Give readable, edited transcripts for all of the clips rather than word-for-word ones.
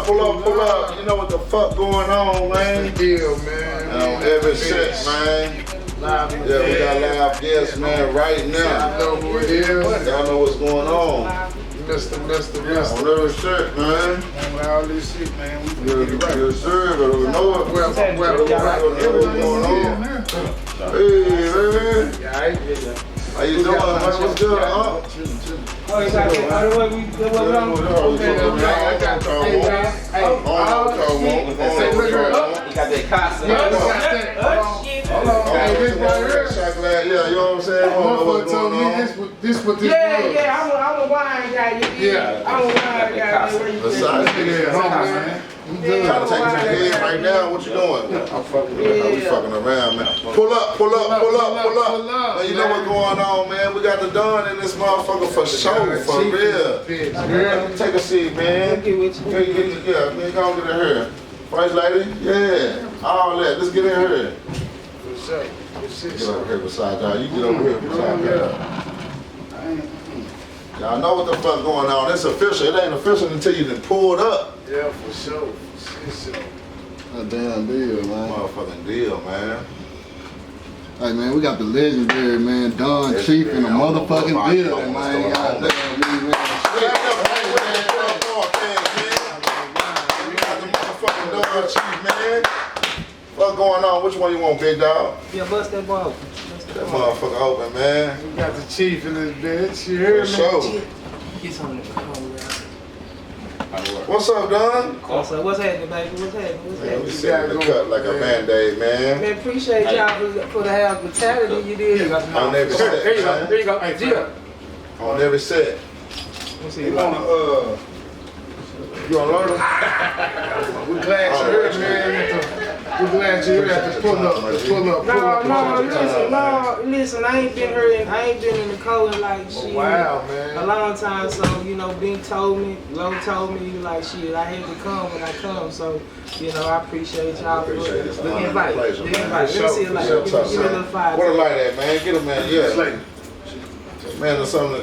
pull up. You know what the fuck going on, man? Deal, man. Every set, man. Yeah, we got live guests, man, right now. Y'all know who it is. Y'all know what's going on. Mr. On every set, man. All this shit, man. Yes, sir, but we know it. Well, Hey, man. How you doing, man? What's good, huh? Oh, you got it. How do we got that casa. Hold on. Yeah, you know what I'm saying? Motherfucker told me this what this was. Yeah, I'm a wine guy. Yeah. I'm a wine guy. Besides, man. trying to take you to the head right now. What you doing? I'm fucking we fucking around, man. Pull up. Man, you know what's going on, man. We got the Don in this motherfucker for sure, for real. Take a seat, man. Yeah, man, go get in here. First lady? Yeah. All that. Let's get in here. For sure. Get over here beside y'all. You get over here beside y'all. Y'all know what the fuck going on. It's official. It ain't official until you done pulled up. Yeah, for sure. A damn deal, man. Motherfucking deal, man. Hey, man, we got the legendary, man, Don Chief in the motherfucking building, man. God damn me, man. We got the motherfucking Don Chief, man. What's going on? Which one you want, big dog? Yeah, bust that ball. That motherfucker open, man. We got the chief in this bitch. You hear me? Sure. Get on the phone. What's up, Don? What's happening, baby? What's happening? Man, we sitting in the cut like a Band-Aid, man. Man, appreciate y'all for the hospitality you did. On every set, man. There you go. Hey, Gia. On every set. You wanna, You wanna learn them? We glad you're here, man. We glad you're here at the pull up. Listen, I ain't been in the cold like shit. Wow, man. A long time, so Bing told me, Lo told me, like shit, I had to come when I come, so I appreciate y'all for the invite. Pleasure, The man. invite. Let me see a light. Give me a little fire. What a light at, man? Get him, man. Yeah. Man, or something.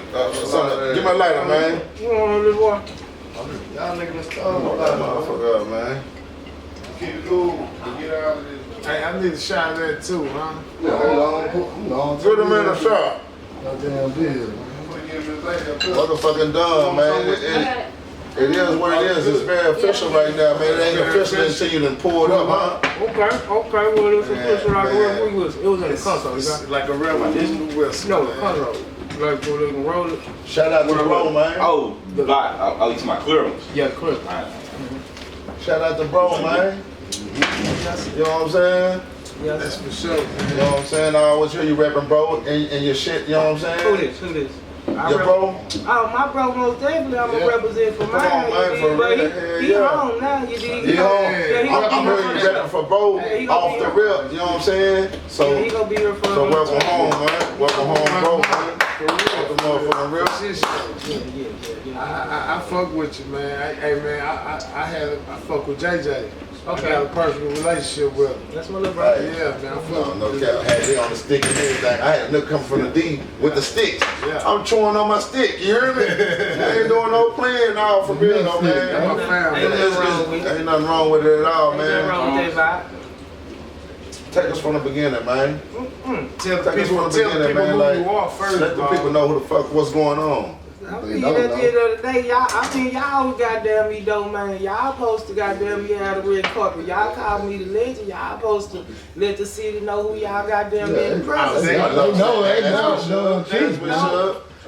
Give me a lighter, man. You want a little water? Y'all niggas Put that motherfucker up, man. keep it cool. Get out of this. Hey, I need a shot of that too, huh? Put him in the shop. Goddamn deal. Motherfucking done, man. It is what it is. It's very official right now, man. It ain't official until you done pulled up, huh? Okay. Well, it's official like it was in the console. It's like a real digital whistle. No, the console. Like where they can roll it. Shout out to Bro, man. Oh, the lot. Oh, you to my clear ones. Yeah, clear. Shout out to Bro, man. You know what I'm saying? Yeah, That's for sure. You know what I'm saying? I always hear you rapping, Bro, and your shit. You know what I'm saying? Who this? Your bro? Oh, my bro, most definitely, I'm gonna represent for mine. Come on, man, for but real. he home now, you dig? He home. Yeah, I'm hearing you rapping for Bro off the rip. You know what I'm saying? So, he gonna be here for so welcome home, man. Welcome home, Bro, man. Welcome motherfucking real. I fuck with you, man. Hey, man, I fuck with JJ. Okay. I got a personal relationship with him. That's my little brother. Yeah, man. I fuck No with cap. I had it on the stick and everything. I had a nigga come from the D with the sticks. Yeah. I'm chewing on my stick. You hear me? I ain't doing no playing now for real, though, man. That's my family. Ain't nothing wrong with it at all, Ain't nothing wrong man. with that vibe. Take us from the beginning, man. Tell the Take us people, from the beginning, man. who Like, you are first. let the people know who the fuck what's going on. I mean, at the end of the day, y'all goddamn me though, man. Y'all supposed to goddamn me out of the red carpet. Y'all call me the legend. Y'all supposed to let the city know who y'all goddamn in presence.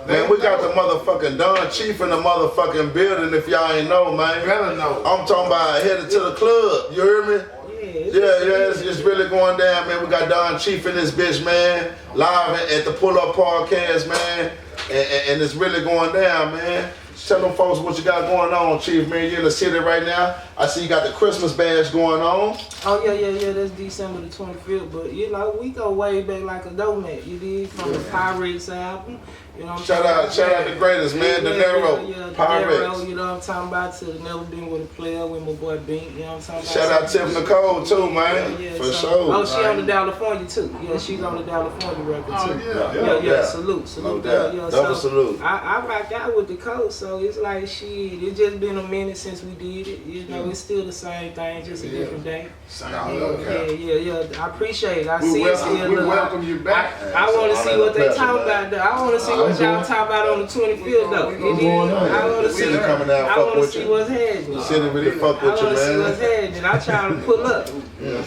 Man, we got the motherfucking Don Chief in the motherfucking building if y'all ain't know, man. Better know. I'm talking about headed to the club, you hear me? Yeah, it's really going down, man. We got Don Chief in this bitch, man. Live at the Pull Up Podcast, man. And it's really going down, man. Tell them folks what you got going on, Chief, man. You're in the city right now. I see you got the Christmas badge going on. Oh, yeah. That's December the 25th. But, we go way back like a donut. You did from the Pirates album. You know what I'm Shout out the greatest, man. De Niro. Pirates. You know what I'm talking about? To the Never Been With a Player with my boy Bink. You know what I'm talking about? Shout out Tiff Nicole, too, man. Yeah, for sure. Oh, she on the California, too. Yeah, she's on the California record, too. Yeah. Salute. No doubt. Double salute. I rock out with the coast, so it's like shit. It's just been a minute since we did it. You know, it's still the same thing, just a different day. Yeah. I appreciate it. I see it still. We welcome you back. I want to see what they talk about. Though. I want to see what y'all talk about on the 25th though. I want to see. I want to see what's happening. City really fuck with you, I want to see man. what's happening. I'm trying to pull up.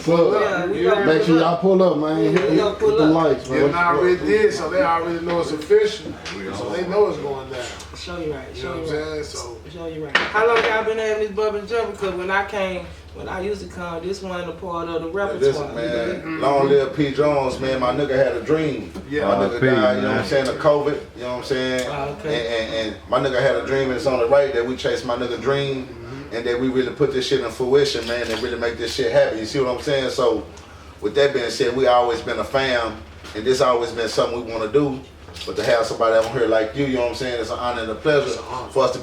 Pull up. Make sure y'all pull up, man. Hit the lights, man. They already did, so they already know it's official. So they know it's going down. Show you right. You know what I'm saying? So Show you right. How long y'all been having this bubble jumper? Because when I used to come, this wasn't a part of the repertoire. Listen, man, long live P. Jones, man. My nigga had a dream. Yeah. My nigga died, you know what I'm saying, of COVID, you know what I'm saying? And my nigga had a dream, and it's on the right that we chased my nigga dream, and that we really put this shit in fruition, man, and really make this shit happen. You see what I'm saying? So, with that being said, we always been a fam, and this always been something we want to do. But to have somebody on here like you know what I'm saying, it's an honor and a pleasure for us to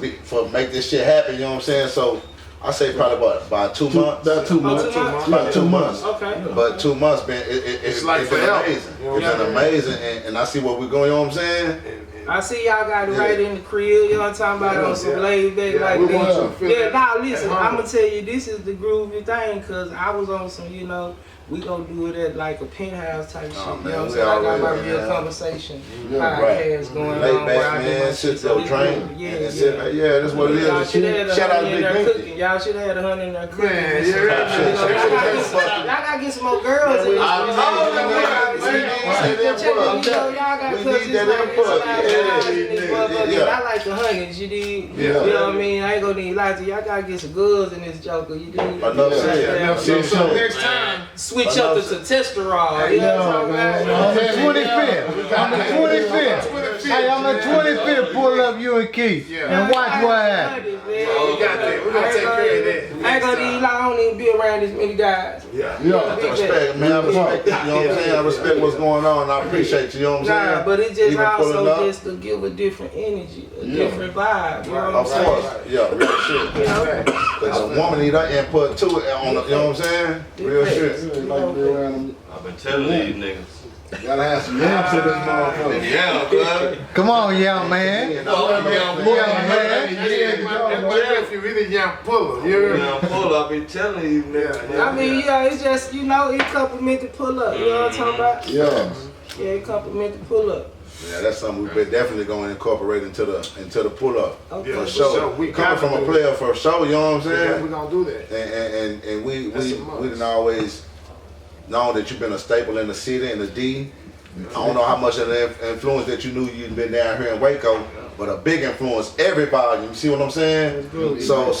make this shit happen, you know what I'm saying? So I say probably about 2 months. About 2 months. About 2 months. Okay. But 2 months it's like been forever. amazing. You know It's been amazing, and I see what we're going, you know what I'm saying? I see y'all got it right in the crib, you know what I'm talking about, on some laid back like we want you to this. feel Yeah, it now listen, at home. I'm going to tell you, this is the groovy thing, because I was on some, you know, we gonna do it at like a penthouse type shit. You know what I'm saying? I got my real conversation podcast going Lay on. back, man, sit there, drink. Yeah, that's what it Y'all is. should have Shout out to Big cooking. Binky. Y'all should have had 100 in there cooking. Man, Y'all gotta get some more girls in this. I told them, Y'all got we need that input. Yeah. I like the hundreds, you did. Yeah. You know what I mean? I ain't gonna need lots of y'all gotta get some girls in this joker, you did. Enough said. So next time, switch up to testosterone. You know what I'm talking about? On the 25th. On the 25th. Hey, on the 25th, pull up you and Keith. And watch what happens. we got that. We're gonna take care of that. I ain't gonna need long, I don't even be around this many guys. Respect, man. I respect it. You know what I'm saying? I respect what's going on. I appreciate you. You know what I'm saying? Nah, but it's just Even pulling also up. just to give a different energy, a different vibe. You know what I'm Of saying? course. Yeah, real shit. You know? Because a woman need her input too on the, you know what I'm saying? Real shit. I've been telling these niggas. Gotta have some yams in this motherfucker. Yeah, cuz. Come on, young man. Yeah, If you really young puller, you hear me? man. Pull up, I be telling these niggas. I mean, yeah, it's just, you know, it compliment the pull up. You know what I'm talking about? Yeah. Yeah, it compliment the pull up. Yeah, that's something we've been definitely going to incorporate into the pull up. Okay. For for sure. sure. We Coming from a player for sure, you know what I'm Yeah, saying? we're gonna do that. And we That's a must. didn't always know that you've been a staple in the city, in the D. I don't know how much of the influence that you knew you'd been down here in Waco, but a big influence, every volume. You see what I'm saying? So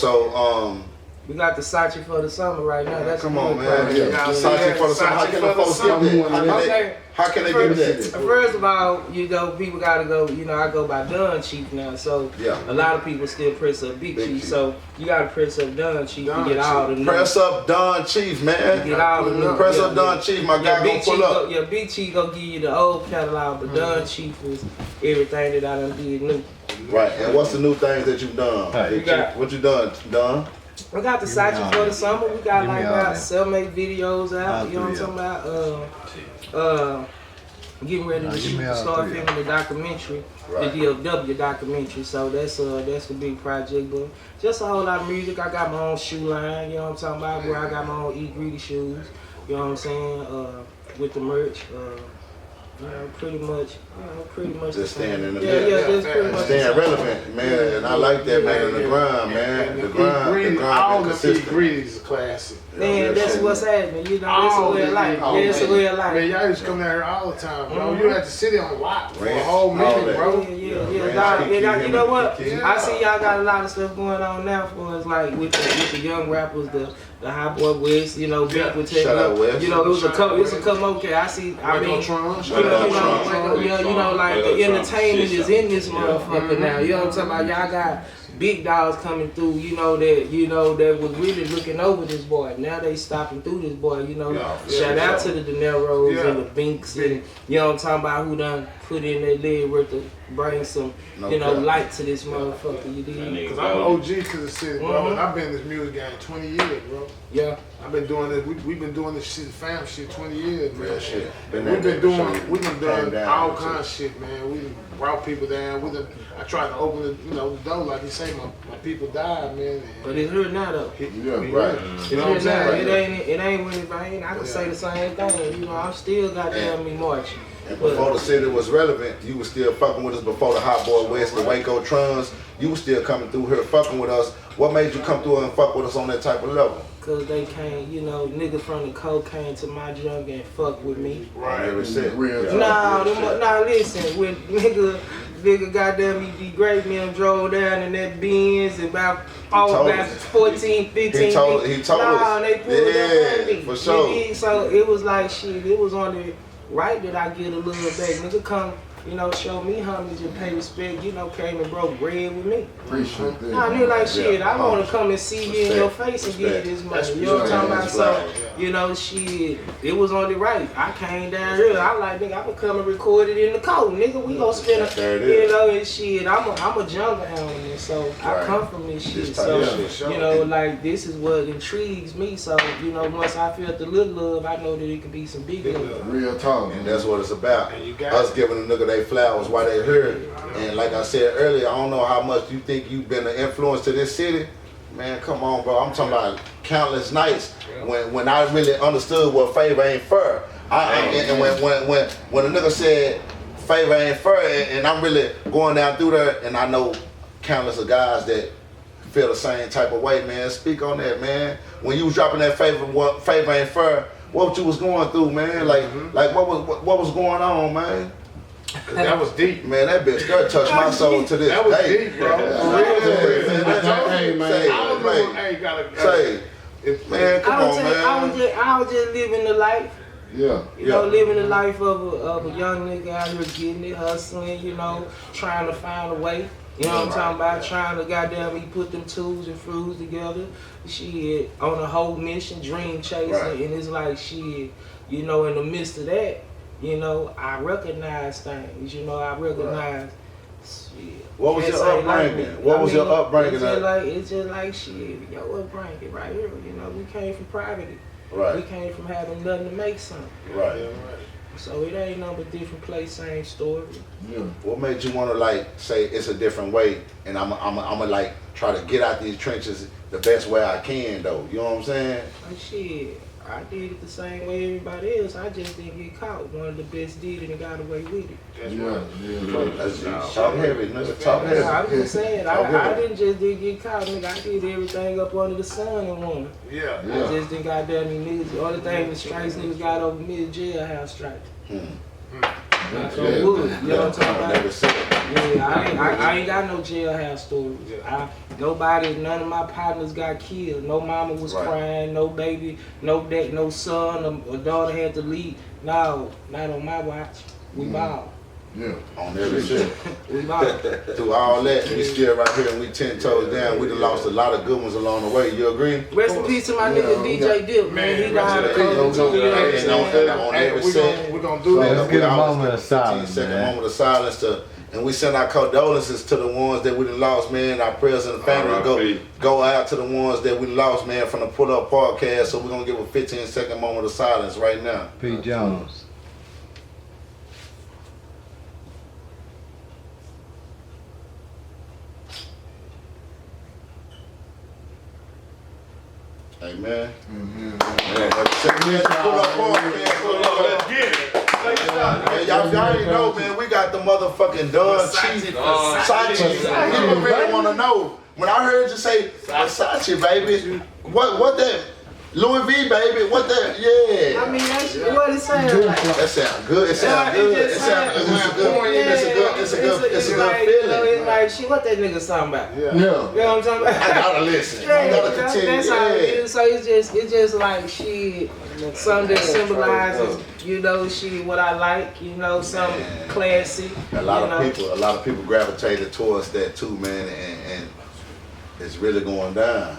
We got the Sachi for the summer right now. That's come a on, good man. project. Yeah. Sachi for the summer. How can the folks get that? How can they get that? First of all, you know, people gotta go, you know, I go by Dunn Chief now, so Yeah. a lot of people still press up Big Chief, so you gotta press up Dunn Chief to get all the new. Press up Don Chief, man. Get all the new. Press up Don Chief, my guy gonna pull up. Yeah, Big Chief gonna give you the old catalog, but Dunn Chief is everything that I done did new. Right, and what's the new things that you've done? We got- What you done, Don? We got the Sachi for the summer. We got like all about that. 7, 8 videos out. You know what I'm talking about? Getting ready to me all start three. filming the documentary, Right. the DFW documentary. So that's a big project, but just a whole lot of music. I got my own shoe line. You know what I'm talking about? Where I got my own Eat Greedy shoes. You know what I'm saying? With the merch. You know, pretty much the Just same. staying in the Yeah, middle. yeah, just pretty much. the Staying same. relevant, man, and I like that, man. The grind, man. The grind All been the consistent. greedies is classic. Man, that's what's happening. You know, it's a way of life. Yeah, it's a way of life. Man, y'all used to come down here all the time, bro. Mhm. You at the city on lock for a Ranch, whole all minute, that. bro. Yeah. Ranch, Dog, Kiki, and you know what? Kiki. I see y'all got a lot of stuff going on now for us, like with the young rappers, the Hot Boy West, you know, Big with Shout out West. You know, it was a couple. Okay, I see. I mean, Tron. you know, like the entertainment is in this motherfucker now. You know what I'm talking about? Y'all got big dogs coming through, that was really looking over this boy. Now they stopping through this boy, Shout out to the De Niro's and the Binks and you know what I'm talking about, who done put in their leg worth to bring some, light to this motherfucker, you dig? Cause I'm an OG to the city, bro. I've been in this music game 20 years, bro. Yeah. I've been doing this. We've been doing this shit, fam shit, 20 years, man. Real shit. We've been doing all kinds of shit, man. We brought people down. I tried to open the door, like you say, my people died, man. But it's here now though. Right. You know what I'm saying? It ain't when it ain't. I can say the same thing. I'm still goddamn me marching. And before the city was relevant, you was still fucking with us. Before the Hot Boy West, the Waco Trons, you was still coming through here fucking with us. What made you come through and fuck with us on that type of level? Cause they came, niggas from the coast came to my junk and fuck with me. Right. Nah, listen, when nigga goddamn me degrade me and drove down in that Benz and about 14, 15 He told us. They pulled up on me. For sure. So it was like shit, it was only right that I get a little back. Nigga come, show me homage and pay respect, came and broke bread with me. Appreciate that. Nah, nigga like shit, I wanna come and see you in your face and give you this money. You know what I'm talking about? So, shit, it was only right. I came down here, I like, nigga, I'm gonna come and record it in the cold, nigga. We gonna spend and shit. I'm a jungle animal, so I come from this shit. So, like, this is what intrigues me. So, once I feel the little love, I know that it can be some big love. Real talk. And that's what it's about. Us giving a nigga they flowers while they here. And like I said earlier, I don't know how much you think you've been an influence to this city. Man, come on, bro. I'm talking about countless nights when I really understood what favor ain't fair. And when a nigga said favor ain't fair, and I'm really going down through there, and I know countless of guys that feel the same type of way, man. Speak on that, man. When you was dropping that favor ain't fair, what you was going through, man? Like what was going on, man? That was deep, man. That bitch that touched my soul to this day. That was deep, bro. Man, come on, man. I was just living the life. Yeah. Living the life of a young nigga out here getting it, hustling, trying to find a way. You know what I'm talking about? Trying to goddamn me put them tools and fruits together. Shit, on a whole mission, dream chasing, and it's like shit, in the midst of that, I recognize things. I recognize shit. What was your upbringing? What was your upbringing? It's just like shit, your upbringing right here. We came from poverty. Right. We came from having nothing to make something. Right. So it ain't no but different place, same story. Yeah. What made you want to say it's a different way, and I'm try to get out these trenches the best way I can though? You know what I'm saying? Like shit, I did it the same way everybody else. I just didn't get caught. One of the best did it and got away with it. That's right. Talk heavy, nigga. Talk heavy. I'm just saying, I didn't get caught, nigga. I did everything up under the sun and won. Yeah. I just didn't got down me niggas. The only thing the strikes niggas got over me is jailhouse strikes. Knock on wood, you know what I'm talking about? Yeah, I ain't got no jailhouse stories. None of my partners got killed. No mama was crying, no baby, no dad, no son, or daughter had to leave. No, not on my watch. We ball. Yeah, on every shit. We ball. Through all that, we still right here and we 10 toes down. We done lost a lot of good ones along the way. You agree? Rest in peace to my nigga DJ Dip, man. He died of COVID. On every set, we're gonna do that. Let's get a moment of silence. 15-second moment of silence and we send our condolences to the ones that we done lost, man. Our prayers and the family go out to the ones that we lost, man, from the Pull Up podcast. So we're gonna give a 15-second moment of silence right now. P. Jones. Amen. Let's get it. Y'all already know, man, we got the motherfucking Don Chief. Versace. People really want to know. When I heard you say Versace, baby, what that? Louis V, baby, what that? Yeah. I mean, that's what it sounds like. That sounds good. It sounds good. It's a good feeling. It's like, shit, what that nigga talking about? Yeah. You know what I'm talking about? I gotta listen. I gotta continue. That's how it is. So it's just like shit. Something that symbolizes, shit, what I like, something classy. A lot of people gravitated towards that too, man, and it's really going down.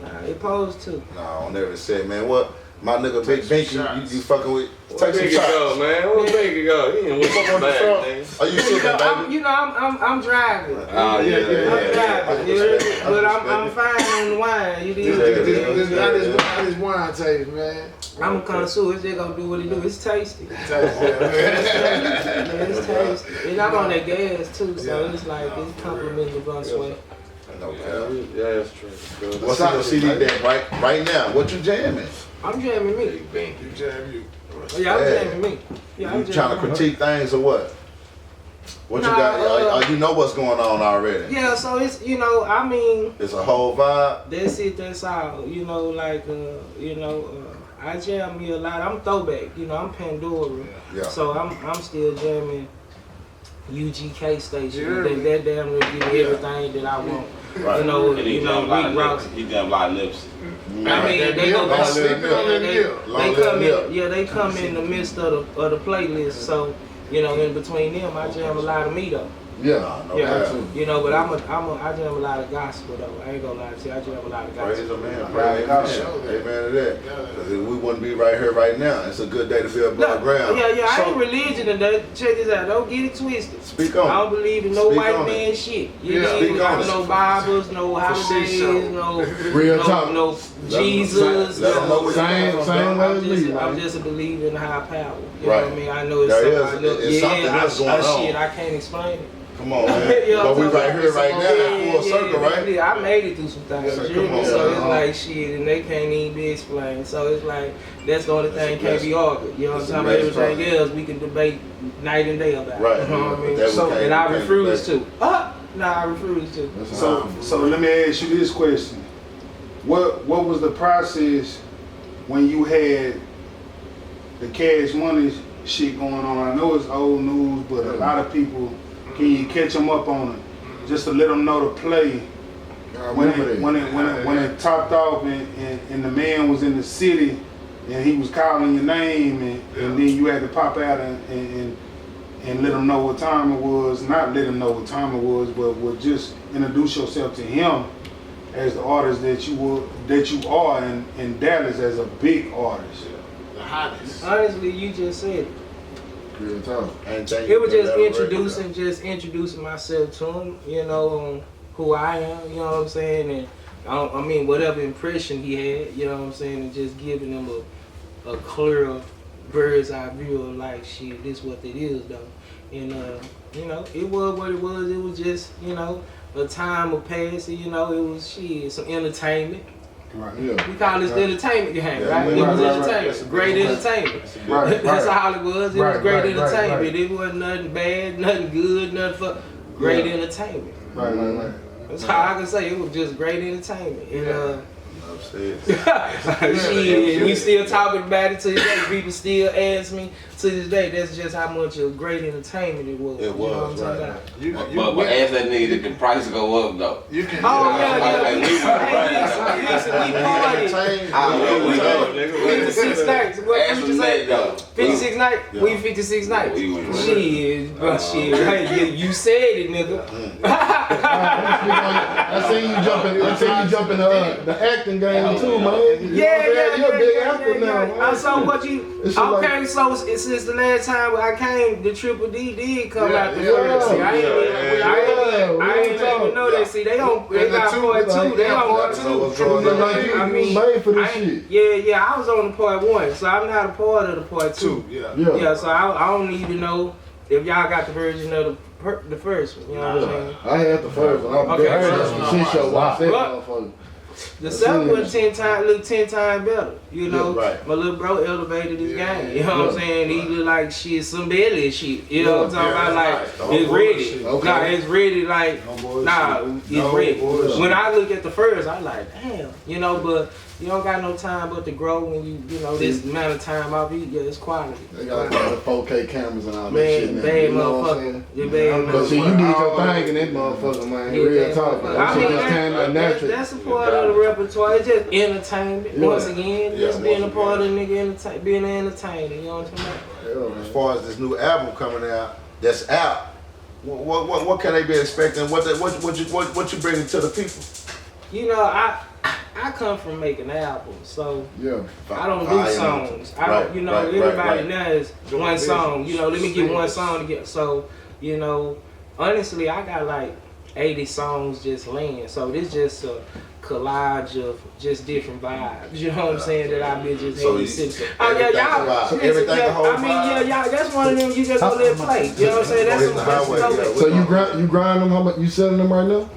Nah, it posed to. No, I never said, man, what? My nigga Big Binky, you fucking with. Take some Big shots. go, man. What big go? He ain't with Fuck on the front. Are you sitting there, baby? You know, I'm driving. Oh, I'm driving. You heard me? But I'm fine on the wine. You did. How this wine taste, man? I'm a connoisseur. It's just gonna do what it do. It's tasty. It's tasty. And I'm on that gas too, so it's like it's complimenting the bus way. No cap. Yeah, that's true. What's on your CD deck right now? What you jamming? I'm jamming me. You jam you. Yeah, I'm jamming me. Yeah, I'm You trying to jamming me. critique things or what? What you got? You know what's going on already. Yeah, so it's, you know, I mean, It's a whole vibe. that's it, that's all. You know, like, I jam me a lot. I'm throwback, you know, I'm Pandora. Yeah. So I'm still jamming UGK station. Yeah. That damn near give me everything that I want. Right. You know, And he Rick done a lot of Ross. lips. He done a lot of lips. I mean, they go Long live they come in, yeah, they come in the midst of the playlist. So, you know, in between them, I jam a lot of me though. Yeah. No Yeah, cap. you know, but I jam a lot of gospel though. I ain't gonna lie to you, I jam a lot of Praise gospel. the man. Praise God. Amen to that. Because we wouldn't be right here right now. It's a good day to be above ground. Yeah, I So, ain't religion and that. Check this out, don't get it twisted. Speak I on don't believe in no Speak white on man shit. You Yeah. know, Speak on it. no Bibles, no holidays, no Real talk. no Jesus. Let 'em know what you're Same talking way about. as me, I'm man. just a believer in high power. You Right. know what I mean? I know it's There something. is. I know, It's something else going on. Shit, I can't explain it. Come on, man. You know But we what I'm right here right now in full circle, right? Yeah, I made it through some things. So, you come hear me? on, So it's man. like shit, and they can't even be explained. So it's like that's the only That's a thing can't be blessing. argued. You know what I'm That's a talking about? blessing. Everything else we can debate night and day about. Right. You know what I mean? That we So, can't- and I we can't refuse debate. to. Nah, I refuse to. So let me ask you this question. What was the process when you had the Cash Money shit going on? I know it's old news, but a lot of people, can you catch them up on it? Just to let them know to play. When it topped off and the man was in the city and he was calling your name and then you had to pop out and let him know what time it was. Not let him know what time it was, but would just introduce yourself to him as the artist that you are in Dallas as a big artist. The hottest. Honestly, you just said it. Real talk. It was just introducing myself to him, you know, on who I am, you know what I'm saying, and I mean whatever impression he had, you know what I'm saying, and just giving him a clear bird's eye view of like shit, this what it is though, and you know, it was what it was. It was just, you know, a time of passing, you know, it was shit, some entertainment. Right. Yeah. We call this the entertainment game, Yeah, right? right, It was right, entertainment, right. great entertainment. Right, That's right. all it was. It Right, was great right, entertainment. right. It wasn't nothing bad, nothing good, nothing for great entertainment. Right. That's how I can say it was just great entertainment. And Upstairs. shit, and we still talking about it to this day. People still ask me to this day. That's just how much of great entertainment it was. It You know what I'm was, talking right. about? But ask that nigga, did the price go up though? You can. Oh Like, yeah. we- Hey, listen, we partied. I 56 nights. What Ask did him you say? that though. 56 nights? Yeah. We 56 nights. We went- Shit, bro, shit. Hey, you said it, nigga. I seen you jump in the acting game too, man. You know what I'm saying? You're a big actor now, man. So what you? It's Okay, like- so since the last time I came, the Triple D did come Yeah, out the yeah, first. See, I ain't yeah, even know that. See, they got And the part two, two. They on part So two. what's going Look on? like you I mean, made for this I ain't- shit. Yeah, I was on the part one, so I'm not a part of the part two. Yeah. Yeah. Yeah, so I don't need to know if y'all got the version of the first one. You know what I'm saying? I had the first one. I Okay, heard first some shit show. Watch that But- motherfucker. The second one 10 times better. You know, Yeah, right. my little bro elevated his game. You know what I'm saying? He look like shit, some belly shit. You know what I'm talking about? Like it's ready. Okay. Nah, it's ready. Like nah, it's ready. bullshit. When I look at the first, I like damn. You know, but you don't got no time but to grow when you know this amount of time out. Yeah, it's quality. They got the 4K cameras and all that shit Man, now. bad You know what I'm motherfucker. saying? You bad But see, you motherfucker. did your thing in that motherfucker, man. Yeah, Real bad talk. motherfucker. That I shit mean, just came out natural. that's a part of the repertoire. It's just entertainment. Yeah. Once again, Yeah, just being a once part of nigga being an entertainer. You know what I'm talking about? Yeah, As man. far as this new album coming out, that's out. What can they be expecting? What you bringing to the people? you know, I come from making albums, so Yeah. I don't do songs. I don't, you know, everybody knows one song. You know, let me get one song to get. So, you know, honestly, I got like 80 songs just laying. So this just a collage of just different vibes. You know what I'm saying? That I've been just having sitting. Oh yeah, y'all. So everything the whole I mean, yeah, y'all. That's one of them you just gonna let play. You know what I'm saying? That's some. So you grind them? How much you selling them right now?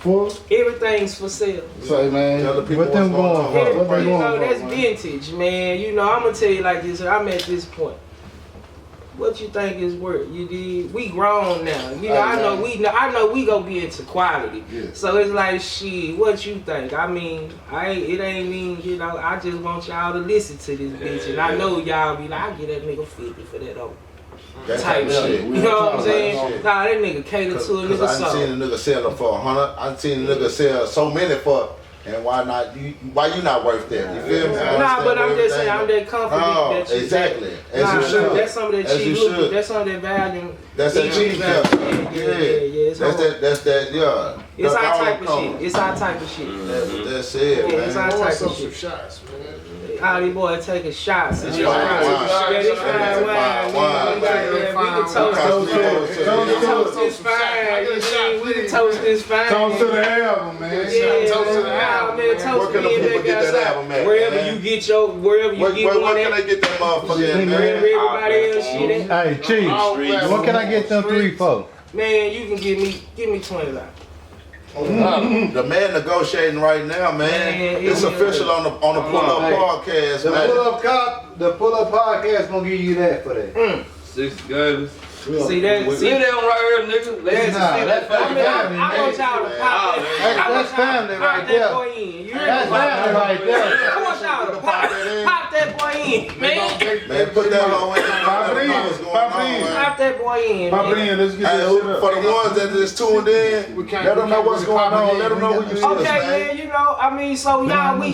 For? Everything's for sale. Say, man, Tell the people what them what's going going for? What they You going know, for, that's man? vintage, man. You know, I'm gonna tell you like this. I'm at this point. What you think is worth? You did. We grown now. You know, I know we gonna be into quality. Yeah. So it's like, shit. What you think? I mean, it ain't mean. You know, I just want y'all to listen to this bitch, and I know y'all be like, I get that nigga 50 for that old type shit. You know what I'm saying? Nah, that nigga cater to a nigga Cause I soul. seen a nigga sell them for 100. I seen a nigga sell so many for. And why not? Why you not worth that? You feel me? Nah, but I'm just saying, I'm that confident that you. Exactly. Nah, As you should. that's some of that As cheap you look. should. That's some of that value. That's that cheap stuff. Yeah. That's that. Yeah. It's our That's all type it of comes. shit. It's our type of shit. That's it, Yeah, it's man. our type of Some shit. shots, man. All these boys taking shots. That's Yeah, fine this fine wine. We can toast this fine. We can toast this fine. Toast to the album, man. Yeah, Toast to the album, man. man. Toast Where can the me people and get that album at, Wherever man? you get your, wherever you get Where one can at. they get that motherfucker at, Wherever man? everybody else shit at. Hey, Chief, what can I get them 3 for? Man, you can give me $20. The man negotiating right now, man. Man, It's official on the Pull Up Hey. podcast, The man. pull up podcast gonna give you that for that. 6 guys. See that? See that one right here, nigga? Let's Nah, see that's that I mean, family, I want y'all to pop that. That's I want y'all family to right pop there. that boy in. You heard That's me? family right there. I want y'all to pop that boy in, man. Man, put that hoe in. Pop it in. What's going Pop it on, in. man? Pop that boy in, Pop it man. in, let's get Hey, that shit up. for the ones that just tuned in, let them know what's going on. Let them know who you is, Okay, man. man. You know, I mean, so y'all, we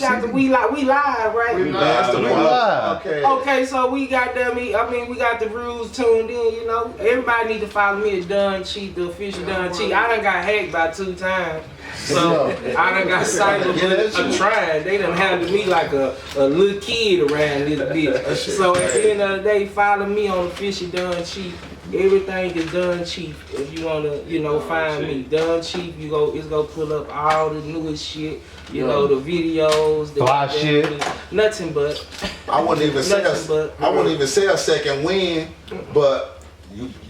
live, right? That's the We one. live. Okay. Okay, so we got we got the rules tuned in, you know. Everybody need to follow me at Dun Cheat, the official Dun Cheat. I done got hacked by 2 times. So I done got cyberbullied. I'm trying. They done handled me like a little kid around this bitch. So at the end of the day, follow me on official Dun Cheat. Everything is Dun Cheat. If you wanna, you know, find me. Dun Cheat, it's gonna pull up all the newest shit. You know, the videos, the Fly shit. Nothing but I wouldn't even say a second win, but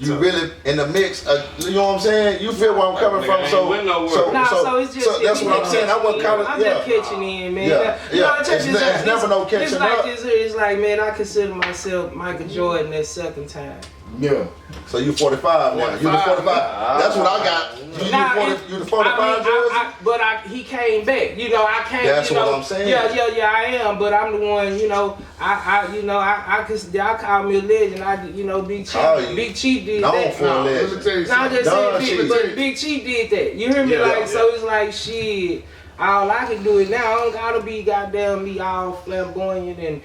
you really in the mix. You know what I'm saying? You feel where I'm coming from? So it's just that's what I'm saying. I wasn't kind of I'm just catching in, man. Yeah. You know, It's never no catching it's like up. It's like, man, I consider myself Michael Jordan that second time. Yeah. So you 45 now. You the 45. That's what I got. You the 45 jersey? He came back. You know, I can't. That's you know, what I'm saying. Yeah, I am. But I'm the one. You know, I call me a legend. Big Chief. Big Chief did known that. for a legend. Let me tell you No, I'm something. just saying, but Big Chief did that. You hear me? So it's like, shit. All I can do is now. I don't gotta be goddamn me all flamboyant and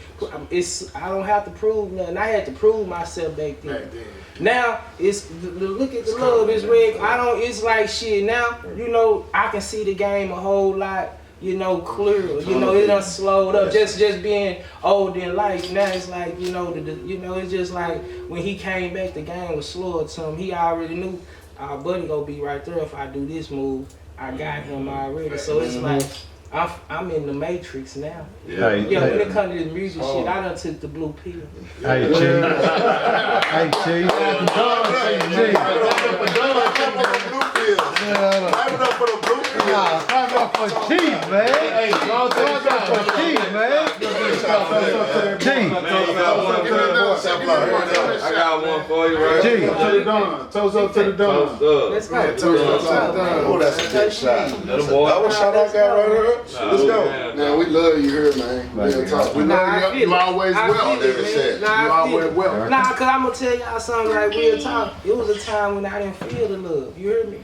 I don't have to prove nothing. I had to prove myself back then. Now it's look at the love is red. It's like shit. Now you know I can see the game a whole lot. You know clearer. You know it done slowed up. Just being old in life. Now it's like it's just like when he came back, the game was slower to him. He already knew our buddy gonna be right there if I do this move. I got him already, so it's like I'm in the matrix now. Hey, When it comes to this music shit, I done took the blue pill. Hey, Chief. Hey, Chief. Clap it up for the blue pill. Clap up for Chief, man. Hey, clap up for Chief, man. Chief. I got one for you right Chief. To the dawn. Toast up to the dawn. Toast up. Let's go. Oh, that's a good shot. Let 'em boy. That was shot I got right here. Let's go. Man, we love you here, man. Real talk. We love you. You always welcome. You always welcome. Nah, cause I'm gonna tell y'all something like real talk. It was a time when I didn't feel the love. You heard me?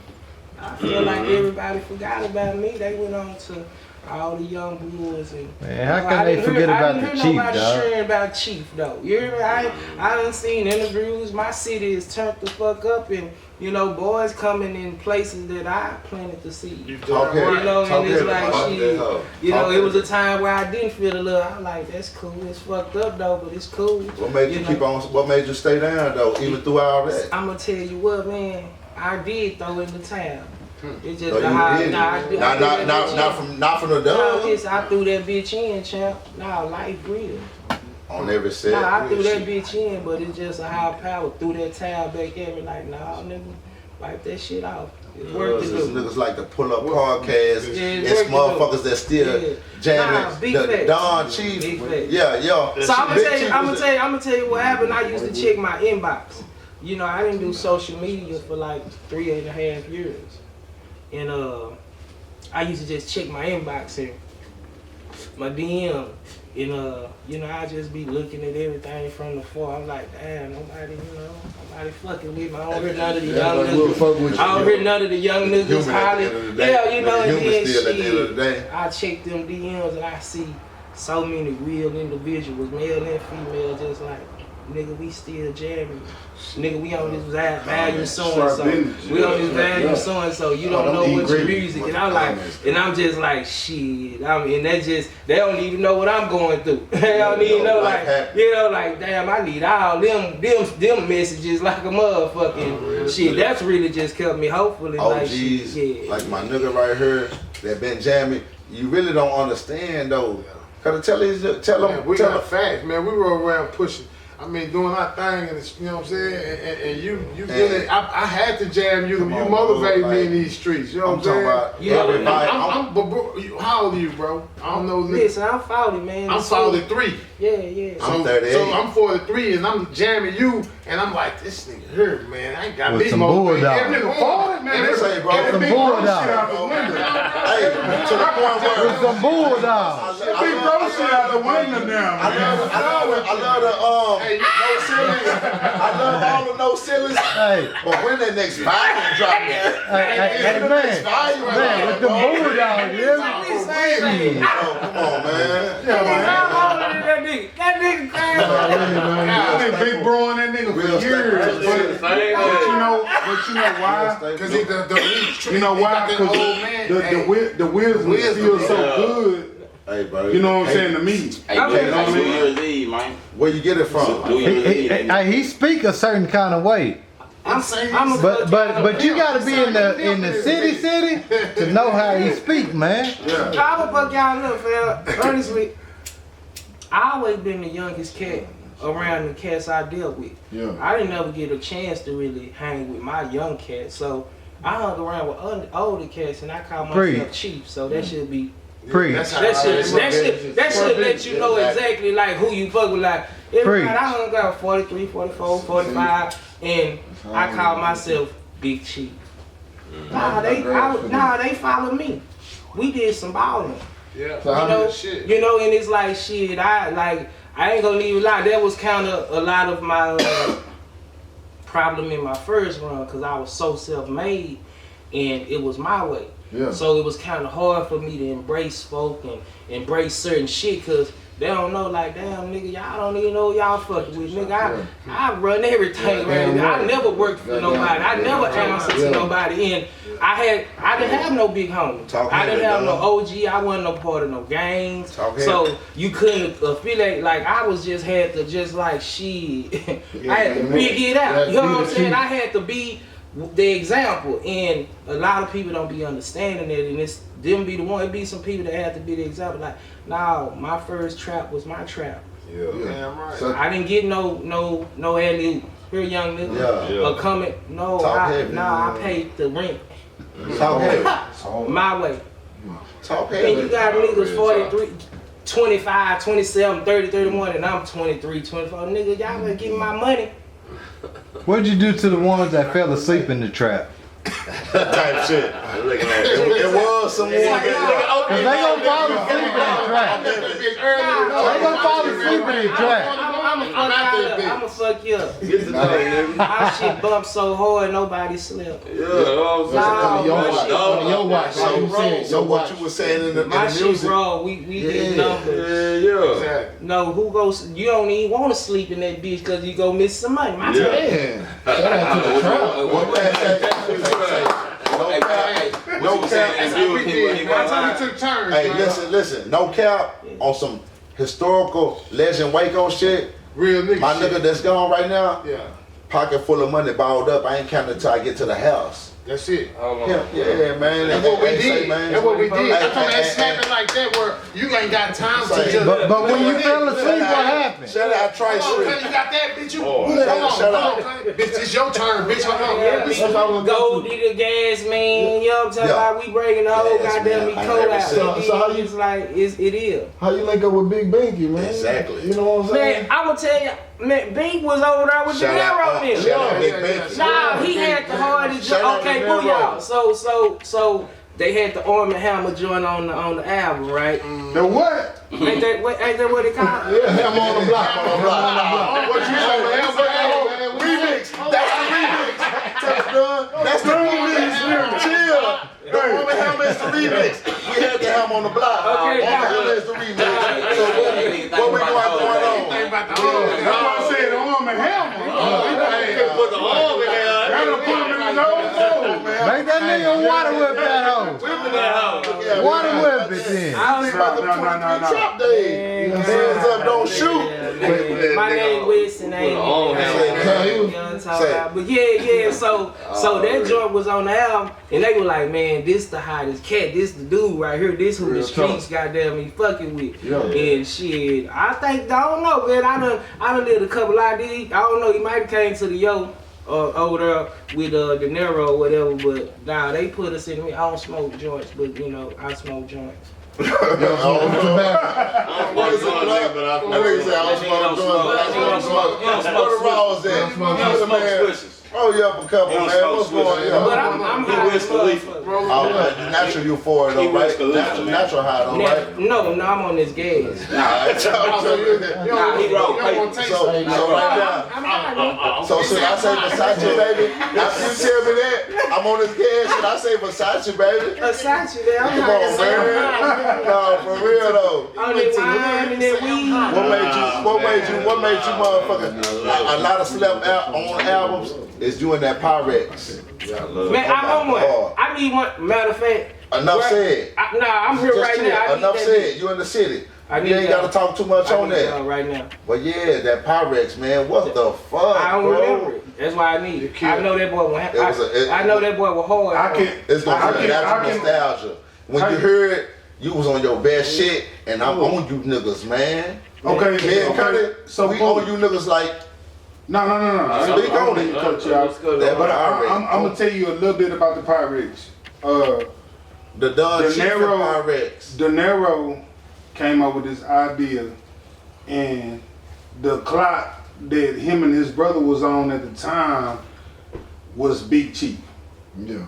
I feel like everybody forgot about me. They went on to all the young boys and. Man, how can they forget about the Chief, dog? I didn't hear nobody dog? sharing about Chief though. You hear me? I done seen interviews. My city is turned the fuck up, and you know, boys coming in places that I planted to see. You know, and it's like shit. You know, it was a time where I didn't feel a little. I'm like, that's cool. It's fucked up though, but it's cool. What made you keep on? What made you stay down though, even through all that? I'm gonna tell you what, man. I did throw in the towel. It's just No, you didn't. Not from the dub. I threw that bitch in, champ. Nah, life real. On every set. Nah, I threw that bitch in, but it's just a high power. Threw that towel back at me like, nah, nigga, wipe that shit off. It's work to do. Niggas like the pull up podcast. Yeah, It's motherfuckers that still jamming. The Don Chief. Yeah. So I'm gonna tell you what happened. I used to check my inbox. You know, I didn't do social media for like 3.5 years. And I used to just check my inbox and my DM. And you know, I just be looking at everything from the far. I'm like, damn, nobody fucking with me. I don't hear none of the young niggas. I don't hear none of the young niggas hollering. Yeah, you know, and then shit. I check them DMs and I see so many real individuals, male and female, just like, nigga, we still jamming. Nigga, we on this value so-and-so. We on this value so-and-so. You don't know what your music. And I'm like, and I'm just like, shit. I mean, they don't even know what I'm going through. They don't even know, like, you know, like, damn, I need all them messages like a motherfucking shit. That's really just kept me hopeful. Like, shit, like my nigga right here that been jamming, you really don't understand though. Gotta tell them. We got facts, man. We rode around pushing. I mean, doing our thing, and it's, you know what I'm saying? And you get it. I had to jam you. You motivate me in these streets. You know what I'm saying? How old are you, bro? I don't know. Listen, I'm 40, man. I'm 43. Yeah. I'm 38. So I'm 43, and I'm jamming you, and I'm like, this nigga here, man. I ain't got me motivated. That nigga 40, man. This ain't bro. Some bulldog. Hey, to the point where With some bulldogs. Big bro shit out the window now. I love the no ceilings. I love all the no ceilings. Hey. But when that next volume drop, Hey, man, with the bulldogs, yeah. come on, man. That nigga crazy. I've been big broing that nigga for years. But you know why? Because You know why? Because the wisdom is still so good. Hey, bro. You know what I'm saying to me? Hey, New Year's Eve, man. Where you get it from? He speak a certain kind of way. But you gotta be in the city to know how he speak, man. I'm gonna fuck y'all up, fam. Honestly, I always been the youngest cat around the cats I dealt with. Yeah. I didn't ever get a chance to really hang with my young cats, so I hung around with older cats, and I call myself Chief. So that should be. That should let you know exactly like who you fuck with. Like everybody, I hung out 43, 44, 45, and I call myself Big Chief. Nah, they follow me. We did some balling. Yeah, you know, and it's like shit. I ain't gonna even lie. That was kind of a lot of my problem in my first run because I was so self-made, and it was my way. Yeah. So it was kind of hard for me to embrace folk and embrace certain shit because they don't know, like, damn, nigga, y'all don't even know y'all fucking with. Nigga, I run everything, man. I never worked for nobody. I never answered to nobody. And I didn't have no big homie. I didn't have no OG. I wasn't no part of no gangs. So you couldn't affiliate. Like, I was just had to just like, shit. I had to figure it out. You know what I'm saying? I had to be the example, and a lot of people don't be understanding that, and it's them be the one. It be some people that have to be the example. Like, nah, my first trap was my trap. Yeah, damn right. So I didn't get no alley. Here, young nigga, coming. No, I paid the rent. Talk heavy. My way. Talk heavy. And you got niggas 43, 25, 27, 30, 31, and I'm 23, 24. Nigga, y'all better give me my money. What'd you do to the ones that fell asleep in the trap? type shit. It was someone that Cause they gonna fall asleep in that track. They gonna fall asleep in that track. I'ma fuck you up. Get the thing, nigga. My shit bumped so hard nobody slept. Yeah, all Nah, Your watch. So what you were saying in the my shit music? raw. We did numbers. Yeah. No, who goes? You don't even want to sleep in that bitch because you go miss some money. My turn. Man, shout out to the trap. No cap. That's how we took turns, Hey, man. listen. No cap on some historical legend Waco shit. Real nigga My shit. nigga that's gone right now, Yeah, pocket full of money balled up. I ain't counting until I get to the house. that's it. Yeah, man. That's what we Hey, say, did. man. That's what we did. Hey, I'm talking hey, about snapping like that where you ain't got time to Say, just. But when you fell asleep, what happened? Shout out Trice Hold on, Street. Cuz, you got that, bitch? You Oh, hold on, shut up. hold on, Cuz. Bitch, it's your turn, bitch. Hold on. Yeah, This is what I was Gold gonna do. digger gas man, you know what I'm talking Yeah. about? We breaking the whole Yes, goddamn man. I code never out. seen- So how you- It's like it is. How you link up with Big Binky, man? Exactly. You know what I'm saying? Man, I'ma tell you, man, Bink was over there with the Shout out, narrow them. shout out Big Yeah, Binky. Nah, he had the hardest Shout out joint. Okay, to cool, Nero. y'all. So they had the Arm and Hammer joint on the album, right? The what? Ain't that what it called? Yeah, him on the block. What you say, man? Remix. That's the remix. That's the remix. Chill. The Woman Hammer is the remix. We had the Hammer on the block. Okay, Woman Hammer is the remix. So what we going on? Think about the whole thing. That's why I said Arm and Hammer. Put the arm in there. Gotta put him in his own hole, man. Make that nigga water whip that hoe. Water whip it then. I was About the No. 23 Trap Day. Hands up, don't shoot. My name Wes and I ain't on Say. but yeah, so that joint was on the album and they were like, man, this the hottest cat, this the dude right here, this who the streets goddamn me fucking with. And shit, I don't know, man, I done did a couple ideas. I don't know, he might have came to the Yo over there with De Niro or whatever, but nah, they put us in. I don't smoke joints, but you know, I smoke joints. I nigga say I don't smoke joints. Oh yeah, a couple, man. What's going on? But I'm high as fuck. Natural euphoria though, right? Natural high though, right? No, I'm on this gas. He wrote. So right now, I'm high. so should I say Versace, baby? After you tell me that, I'm on this gas. Should I say Versace, baby? Versace there. I'm Come high on, as man. No, for real though. On that wine and that weed. What made you motherfucker? A lot of slept out on albums is doing that Pyrex. Man, I'm on one. I need one. Matter of fact. Enough said. I'm here Just right chill. now. I need Enough that said. You in the city. I You need ain't that. gotta talk too much on that. Right now. But yeah, that Pyrex, man. What the fuck, I don't bro? remember it. That's why I need it. I know that boy was. It I know that boy was hard. I can. It's gonna I be can- I natural can- nostalgia. When you heard it, you was on your best shit, and I'm on you niggas, man. Okay, Me and okay. Cuddy, So we on you niggas like No. Speak on it. Cut you out. that But Pyrex. I'm gonna tell you a little bit about the Pyrex. The Don De Chief and Niro. Pyrex. De Niro came up with this idea, and the clock that him and his brother was on at the time was Big Chief. Yeah.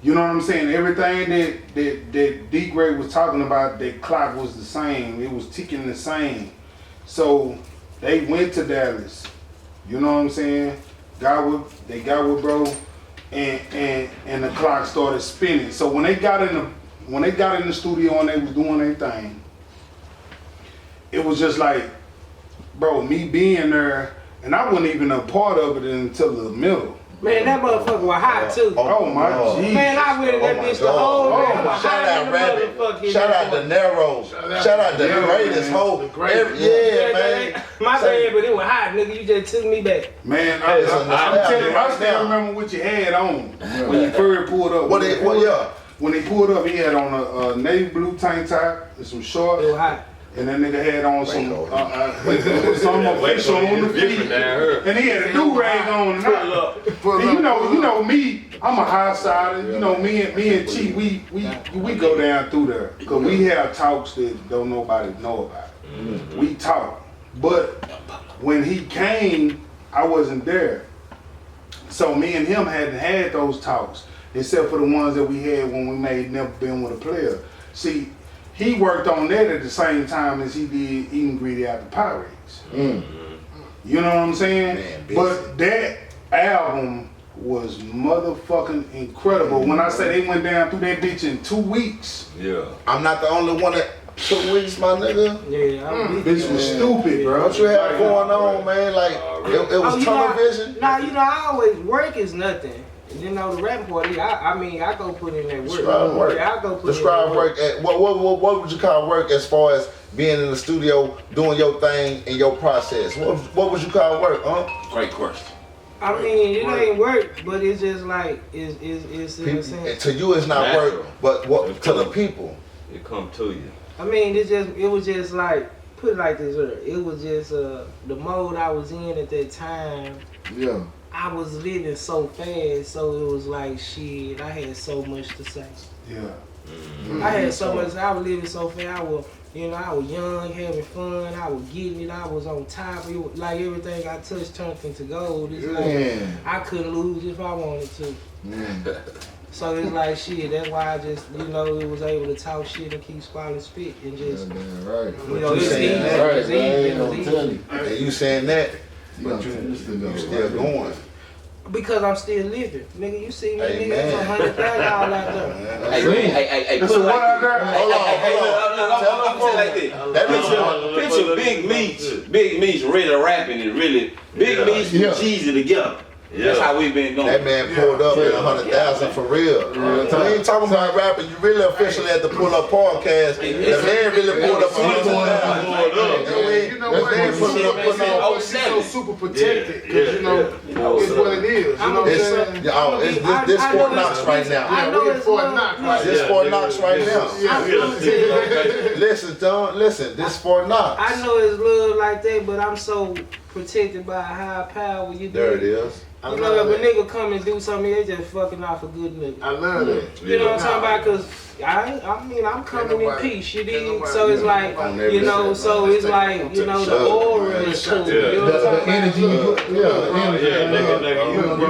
You know what I'm saying? Everything that D Gray was talking about, that clock was the same. It was ticking the same. So they went to Dallas. You know what I'm saying? They got with bro, and the clock started spinning. So when they got in the studio and they was doing their thing, it was just like, bro, me being there, and I wasn't even a part of it until the middle. Man, that motherfucker was hot too. Oh my God. G. Man, I went in that bitch the whole day. Shout out Rabbit. Shout out De Niro. Shout out the Niro, greatest man. hoe. The greatest. Yeah, man. My Say- bad, but it was hot, nigga. You just took me back. Man, It's a I'm nostalgia telling you, I right still now. remember what you had on when you first pulled up. When he pulled up, he had on a navy blue tank top and some It shorts, was hot. and that nigga had on some some Waco official on the is different feet, down here. and he had a do rag on. And you know me, I'm a high sider. You know me and Chief, we go down through there because we have talks that don't nobody know about. We talk, but when he came, I wasn't there. So me and him hadn't had those talks. except for the ones that we had when we made Never Been With a Player. See, he worked on that at the same time as he did Eating Greedy After Pirates. You know what I'm saying? Man, but that album was motherfucking incredible. When I say they went down through that bitch in 2 weeks. Yeah. I'm not the only one that 2 weeks, my nigga. Yeah, Bitch was stupid, bro. What you have going on, man? Like, it was tunnel vision. Nah, you know, I always work is nothing. You know, the rapping part, I mean, I go put in that work. Describe work. Yeah, I go put Describe in work. What would you call work as far as being in the studio, doing your thing in your process? What would you call work, huh? Great question. I mean, it ain't work, but it's just like, it's in a sense. To you, it's not Natural. work, but what to the people? It come to you. I mean, it was just like, put it like this, it was just the mode I was in at that time. Yeah. I was living so fast, so it was like, shit, I had so much to say. Yeah. I had so much, I was living so fast, I was young, having fun, I was getting it, I was on top, like everything I touched turned into gold. It's like, I couldn't lose if I wanted to. So it's like, shit, that's why I just, it was able to talk shit and keep swallowing spit and just, Right. it's easy. It's easy. And you saying that, but you still going. Because I'm still living. Nigga, you see me, Hey, nigga, man. it's 100,000 out there. Hey, put it like this. I'm saying like this. Picture Big Meech really rapping and really Big Meech and Jeezy together. That's how we've been going. That man pulled up at 100,000 for real. We ain't talking about rapping. You really officially at the Pull Up Podcast. The man really pulled up 100,000. You know what? He's so super protected because it's what it is. You know what I'm saying? This Fort Knox right now. I know it's Fort Knox. This Fort Knox right now. Listen, John. Listen. This Fort Knox. I know it's love like that, but I'm so protected by a higher power. There it is. You know, if a nigga come and do something, they just fucking off a good nigga. I love that. You know what I'm talking about? Cause I'm coming in peace, you dig? So it's like, so it's like, the aura is cool. You know what I'm talking energy, You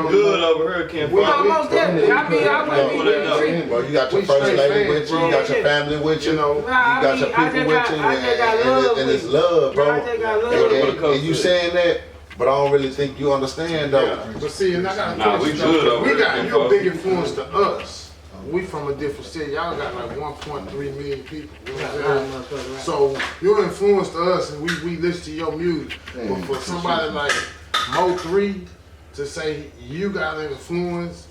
good over here, can't about? Most definitely. I mean, I wouldn't be treated. Well, you got your first lady with you, you got your family with you, you got your people with you, and it's love, bro. And you saying that, but I don't really think you understand though. Yeah. But see, and I gotta we good over here. you're a big influence to us. We from a different city. Y'all got like 1.3 million people. You know what I'm saying? So you're influence to us, and we listen to your music. But for somebody like Mo3 to say you got an influence,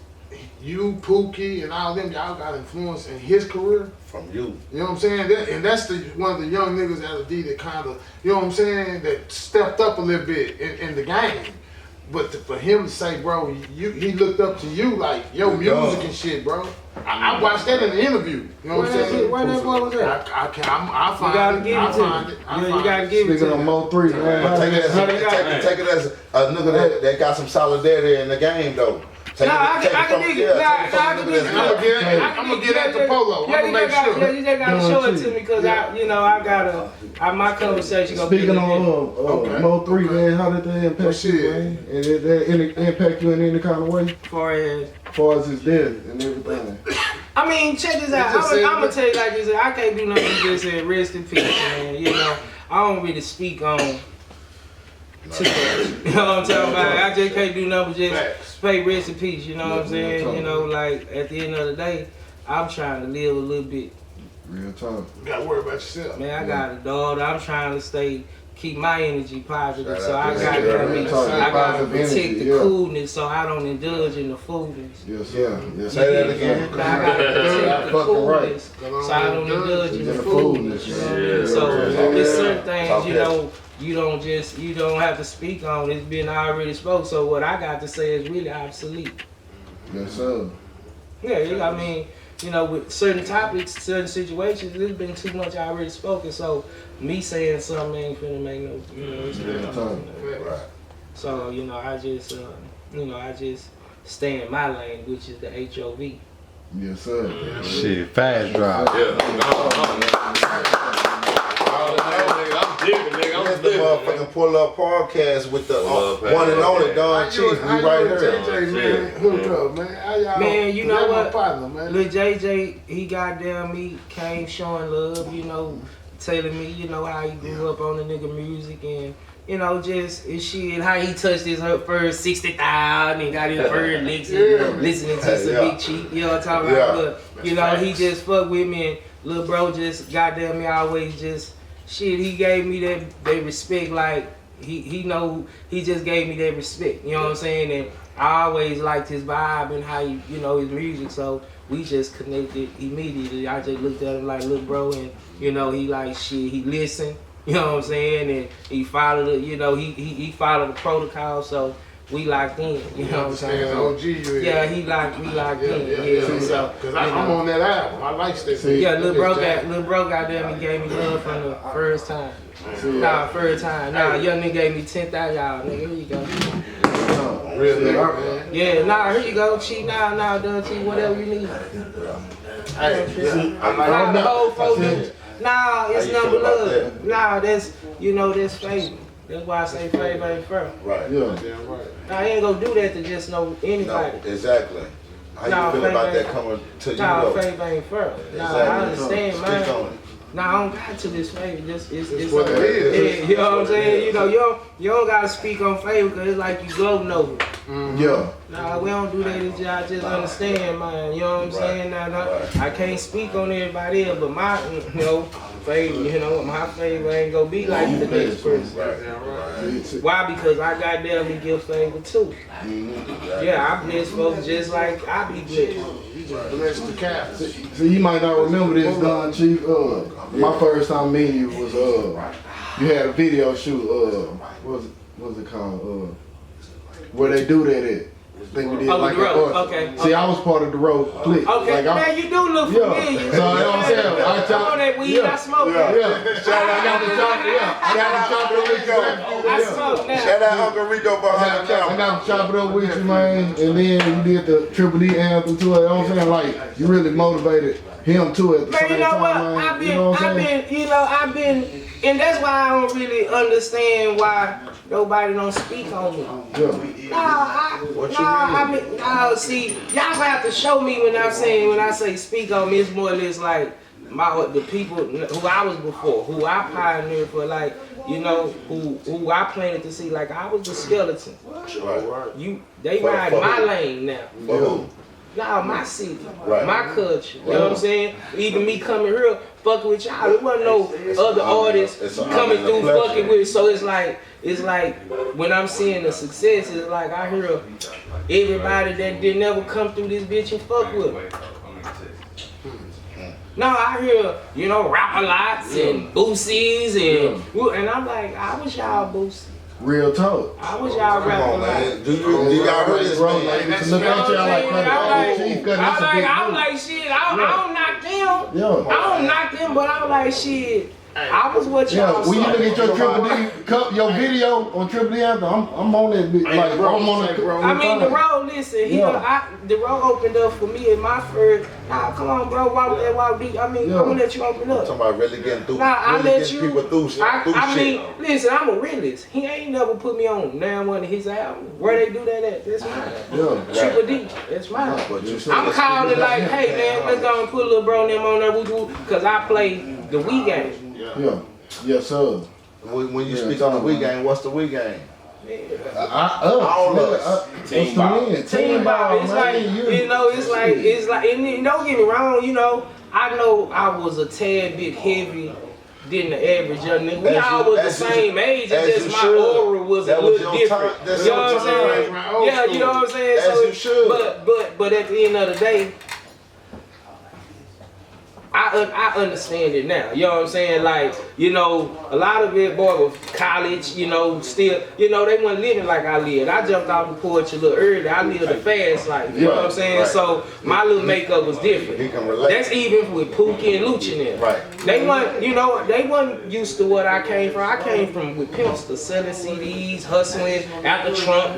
you, Pookie, and all them, y'all got influence in his career. From you. You know what I'm saying? And that's one of the young niggas out of D that kind of, you know what I'm saying, that stepped up a little bit in the game. But for him to say, bro, he looked up to you like your music and shit, bro. I watched that in the interview. You know what I'm saying? Where that boy was at? I find it. You gotta give it to Speaking him. of Mo3, man. But take it as a nigga that got some solidarity in the game though. I can dig it. I can dig it. I'm gonna get at the polo. Yeah, I'm gonna make sure. Yeah, you just gotta show it to me because I gotta. My conversation gonna be. Speaking on Mo3, man, how did that impact you, man? And did that impact you in any kind of way? As far as his death and everything. I mean, check this out. I'm gonna tell you like this. I can't do nothing but just say rest in peace, man. I don't really speak on too much. You know what I'm talking about? I just can't do nothing but just say rest in peace. You know what I'm saying? Like at the end of the day, I'm trying to live a little bit. Real talk. You gotta worry about yourself. Man, I got a daughter. I'm trying to keep my energy positive. So I gotta protect the coolness so I don't indulge in the foolishness. Yes, sir. Yes, say that again. I gotta protect the coolness so I don't indulge in the foolishness. You know what I mean? So there's certain things, you don't have to speak on. It's been already spoke. So what I got to say is really obsolete. Yes, sir. Yeah, I mean, with certain topics, certain situations, there's been too much already spoken. So me saying something ain't finna make no, Right. So I just stay in my lane, which is the HOV. Yes, sir. Shit, fast drive. I'm digging, nigga. That's the motherfucking Pull Up podcast with the one and only Don Chief. We right here. JJ, man, hook up, man. How y'all? Man, you know what? Partner, man. Lil JJ, he goddamn me came showing love, you know, telling me, you know, how he grew up on the nigga music and, you know, just his shit, how he touched his first 60,000 and got his first licks and listening to some Big Cheap, you know what I'm talking about? But, you know, he just fucked with me and little bro just goddamn me always just, shit, he gave me that respect, like, he know, he just gave me that respect, you know what I'm saying? And I always liked his vibe and how he, you know, his music, so we just connected immediately. I just looked at him like little bro and, you know, he like shit, he listened, you know what I'm saying? And he followed it, you know, he followed the protocol, so we locked in, you know what I'm saying? OG, you in. Yeah, we locked in. So, cause I'm on that album. I like that. Yeah, little bro got there, he gave me love from the first time. First time. Young nigga gave me 10,000, y'all, nigga, here you go. Really, man. Yeah, here you go. Cheat now, done to you, whatever you need. Hey, the whole folks. Nah, it's number love. Nah, that's, you know, that's favor. That's why I say favor ain't fair. Right. Yeah, damn right. I ain't gonna do that to just know anybody. No, exactly. How you feel about that coming to you? Nah, favor ain't fair. Nah, I understand, man. Speak on it. Nah, I don't got to this favor. It's what it is. Yeah, you know what I'm saying? You know, you don't gotta speak on favor because it's like you gloating over. Yeah. Nah, we don't do that. I just understand, man. You know what I'm saying? Now, I can't speak on everybody else, but my, you know, favor, you know, my favor ain't gonna be like the next person. Why? Because I got there to give favor too. Yeah, I bless folks just like I be blessed. Bless the cat. So you might not remember this, Don Chief. My first time meeting you was you had a video shoot. What was it called? Where they do that at? I think we did like the road. Okay. See, I was part of the road clique. Okay, like, man, you do look familiar. Yeah. So you know what I'm saying? I on that weed, I smoke. Yeah. Shout out Uncle Rico. I smoke now. Shout out Uncle Rico behind the camera. I got to chop it up with you, man. And then you did the Triple D anthem too. You know what I'm saying? Like, you really motivated him too at the same time. I've been, and that's why I don't really understand why nobody don't speak on me. See, y'all have to show me when I say speak on me. It's more or less like the people who I was before, who I pioneered for, like, you know, who I planted to see. Like, I was the skeleton. They ride my lane now. Nah, my city, my culture, you know what I'm saying? Even me coming here, fucking with y'all, there wasn't no other artists coming through fucking with it. So it's like when I'm seeing the success, it's like I hear everybody that didn't ever come through this bitch and fuck with me. Now I hear, you know, rap-a-lots and boosies and I'm like, I wish y'all boosy. Real talk. I wish y'all rap a lot. Do y'all heard this, man? Look at y'all like, I'm like, shit, I don't knock them. I don't knock them, but I'm like, shit, I was what y'all when you look at your Triple D cup, your video on Triple D anthem, I'm on that bitch. Like, I'm on that. I mean, the road, listen, the road opened up for me in my first. Nah, come on, bro, walk that walk deep. I mean, I'm gonna let you open up. I'm talking about really getting through. Nah, I let you. People through shit. I mean, listen, I'm a realist. He ain't never put me on now one of his albums. Where they do that at? That's mine. Triple D, that's mine. I'm calling like, hey man, let's go and put a little bro them on there, because I play the Wii game. Yeah. Yes, sir. When you speak on the Wii game, what's the Wii game? All of us. Team ball. It's like, you know, it's like, and don't get me wrong, you know I was a tad bit heavy than the average young nigga. We all was the same age, it's just my aura was a little different. You know what I'm saying? Yeah, you know what I'm saying? As you should. But at the end of the day, I understand it now, you know what I'm saying? Like, you know, a lot of it, boy, was college, you know, still, you know, they weren't living like I lived. I jumped off the porch a little early. I lived a fast life, you know what I'm saying? Right. So my little makeup was different. He can relate. That's even with Pookie and Lucci in there. Right. They weren't, you know, they wasn't used to what I came from. I came from with Pimpster, selling CDs, hustling, out the trunk.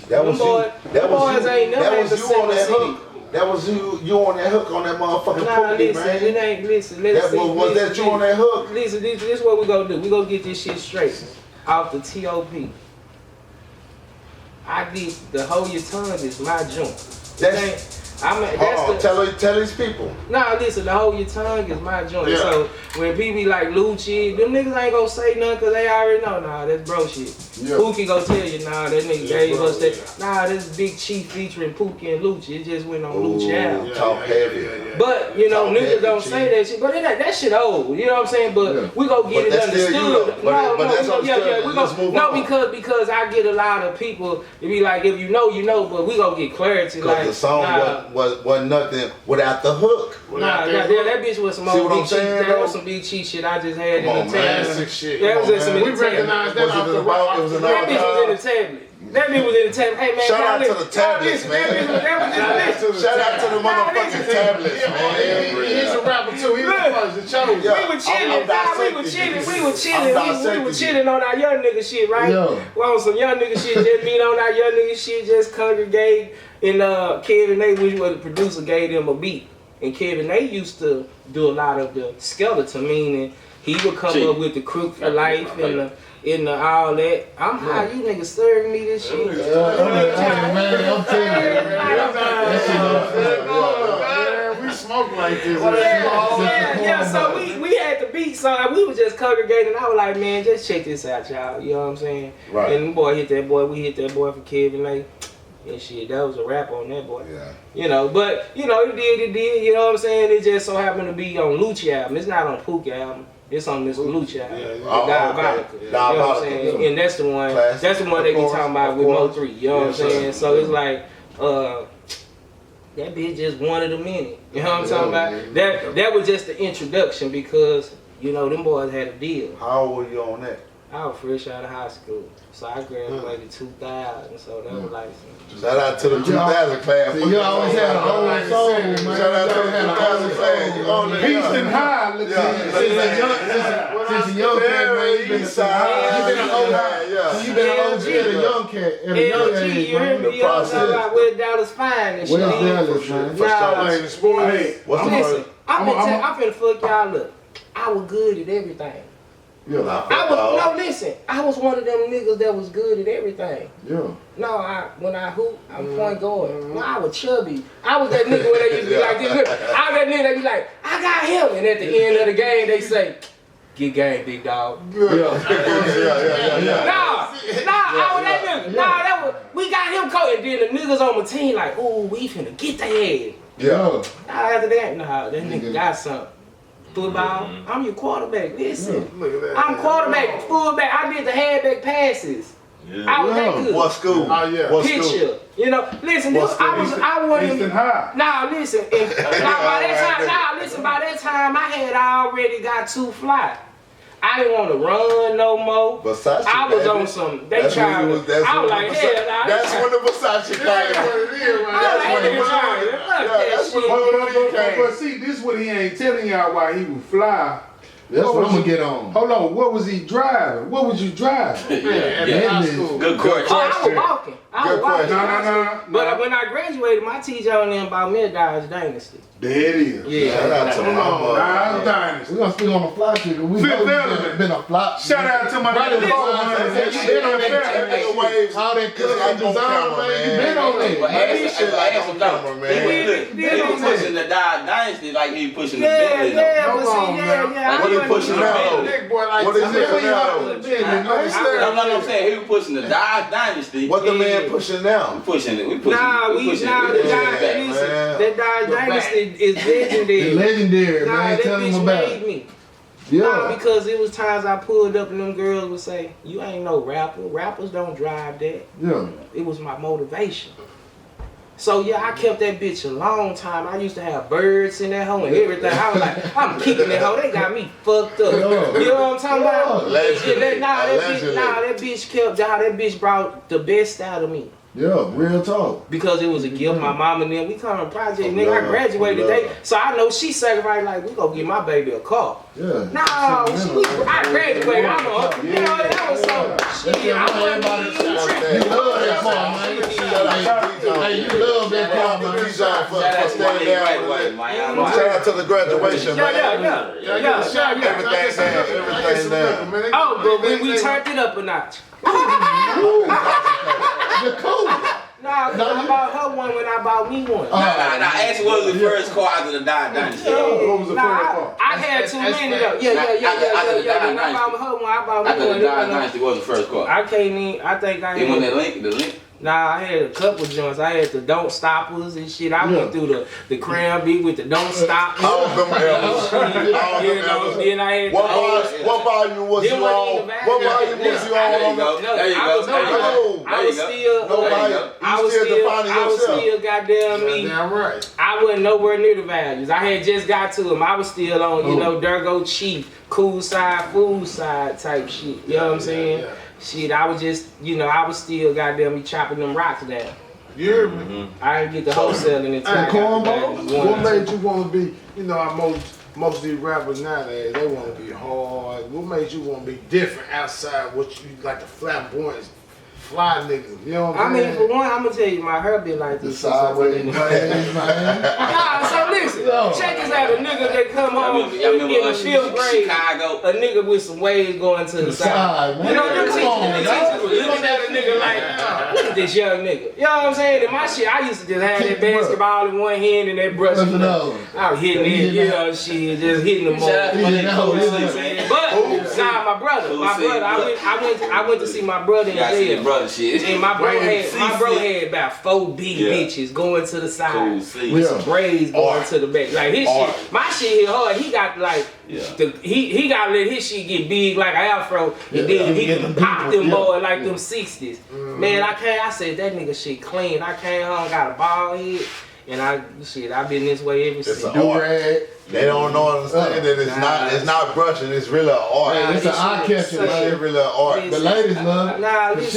That was you. That was you on that hook. That was you on that hook on that motherfucking Nah, Pookie, listen, man. it ain't, listen, let's see. Was that you on that hook? Listen, this is what we gonna do. We gonna get this shit straight. Off the TOP. I did the Hold Your Tongue is my joint. Tell these people. Nah, listen, the Hold Your Tongue is my joint. Yeah. So when people be like Lucci, them niggas ain't gonna say nothing cause they already know. Nah, that's bro shit. Yeah. Pookie gonna tell you, nah, that nigga gave us that. Nah, this Big Chief featuring Pookie and Lucci. It just went on Lucci album. Talk heavy. But you know, Talk niggas heavy, don't Chief. say that shit. But that shit old. You know what I'm saying? But we gonna get But it that's still you, understood. though. But that's understood. We Let's gonna move on. because I get a lot of people to be like, if you know, you know. But we gonna get clarity. Because Like the song wasn't nothing without the hook. Nah, that bitch was some See old what I'm Big Cheat. saying, That was though? some Big Cheat shit I just had Come on, in the man. tablet. Shit. That was just some We in the tablet. recognize that Was off it the about? It was That another bitch was in the tablet. That bitch was in the tablet. Hey man, Shout out y'all to the tablets, listen, man. Shout out to the motherfucking tablets, man. He's a rapper too. He was first, the chosen. Yeah. We were chilling, we were chilling on our young nigga shit, right? Yeah. Well, on some young nigga shit, just being on our young nigga shit, just congregate. And Kevin A, which was the producer, gave them a beat. And Kevin A used to do a lot of the skeleton, meaning he would come up with the crook for life and all that. I'm high, you niggas serving me this shit. Man, I'm telling you. We smoke like this. Yeah, so we had the beat, so we was just congregating. I was like, man, just check this out, y'all. You know what I'm saying? Right. And the boy hit that boy. We hit that boy for Kevin A. And shit, that was a rap on that boy. Yeah. You know, but you know, it did. You know what I'm saying? It just so happened to be on Lucci album. It's not on Pookie album. It's on Mr. Lucci album. Diabolical. You know what I'm saying? And that's the one. Classic. That's the one they be talking about with Mo 3. You know what I'm saying? So it's like, that bitch just one of the many. You know what I'm talking about? That was just the introduction because you know them boys had a deal. How old were you on that? I was fresh out of high school, so I graduated 2000. So that was like. Shout out to the 2000 class. See, you always had an old soul, man. Shout out to the 2000 class. You own it. Peace and high. Since a young cat, man, you been an OG at a young cat, at a young LG, age, you heard man. me? You know what I'm talking about? Where Dallas fine and shit. Where's Dallas, man? What's the Listen, first? I'm finna fuck y'all up. I was good at everything. Yeah, Listen, I was one of them niggas that was good at everything. yeah. No, when I hoop, I'm point guard. No, I was chubby. I was that nigga where they used to be like this. Look, I was that nigga that be like, I got him. And at the end of the game, they say, get game, big dog. Yeah. Nah, I was that nigga. Nah, that was, we got him caught. And then the niggas on my team like, ooh, we finna get their head. Yeah. Nah, after that, nah, that nigga got something. Football, I'm your quarterback. Listen, I'm quarterback, fullback. I did the halfback passes. I was that good. What school? What school? Picture. You know, listen, I wanted Peace and high. Nah, listen. By that time I had already got too fly. I didn't want to run no more. Versace, I was baby. on some. They That's tried. when it was- I was like, hell, nah. That's when the Versace came. That's when it came. But see, this is what he ain't telling y'all why he would fly. That's what I'm gonna get on. Hold on, what was he driving? What was you driving? Good question. I was walking. Good question. No. But when I graduated, my teacher on them about me Dodge Dynasty. There it is. Yeah. Shout out to my mother. Rise Dynasty. We're gonna speak on the fly chick. We Fifth know Element. you been a flop. Shout out to my Right, nigga. How that custom design, man. You been on But that. ask him though. He was pushing the Dynasty like he pushing the Bentley. What he pushing now? What is it now? I'm saying he was pushing the Dynasty. What the man pushing now? We pushing it. That Dodge Dynasty is legendary. It's legendary, Nah, man. that Tell bitch them about made it. me. Nah, Yeah. because it was times I pulled up and them girls would say, you ain't no rapper. Rappers don't drive that. Yeah. It was my motivation. So yeah, I kept that bitch a long time. I used to have birds in that hoe and everything. I was like, I'm kicking that hoe. They got me fucked up. You know what I'm talking about? Allegedly. That bitch kept, that bitch brought the best out of me. Yeah, real talk. Because it was a gift. My mom and them, we come to project, nigga. I graduated today, so I know she sacrificed like we gonna get my baby a car. Yeah. No, I graduated. I'm a, you know, that was so shit. I wasn't even tripping. You love that part, man. Hey, you love that part, man. Shout out to the graduation, man. Yeah. Everything down. Oh, but when we turned it up a notch. You're cool. Nah, I bought her one when I bought me one. Nah. Actually, what was the first car after the Dynasty? What was the first car? I had too many though. Yeah. When I bought her one, I bought me After one. the Dynasty was the first car. I can't even, I think I It was had. that link, the link. Nah, I had a couple joints. I had the Don't Stoppers and shit. I went through the Cranberry with the Don't Stop. All of them elders. Then I had What volume was you on? What volume was you There you on? go. There you go. I was still goddamn me. Damn right. I wasn't nowhere near the values. I had just got to them. I was still on, you know, Durgo Chief, cool side, food side type shit. You know what I'm saying? Yeah. Shit, I was just, you know, I was still goddamn me chopping them rocks down. You hear me? I didn't get the wholesaling until I Hey, got the Cornball, bag. what made you want to be, you know, most of these rappers nowadays, they want to be hard. What made you want to be different outside what you like the flamboyant, fly niggas? You know what I'm saying? I mean, for one, I'm gonna tell you, my hair been like The this. sideways, man. Nah, so listen, check this out. A nigga that come home in the fifth grade, Chicago. a nigga with some waves going to the side. Man. You know, them Come teachers, on, them dog. teachers looking at a nigga like, look at this young nigga. You know what I'm saying? And my shit, I used to just have that basketball in one hand and that brush in the other. I was hitting it, you know, shit, just hitting the ball. But nah, my brother, I went to see my brother in jail. Brother shit. And my bro had about 4 big bitches going to the side. Cool. With some braids going to the back. Like his shit, my shit hit hard. He got like he got to let his shit get big like an afro, and then he can pop them boy like them 60s. Man, I said that nigga shit clean. I came home, got a bald head, and I've been this way ever since. They don't understand that it's not brushing, it's really an art. It's an eye catcher, man. It's really an art. The ladies love it. Nah, it's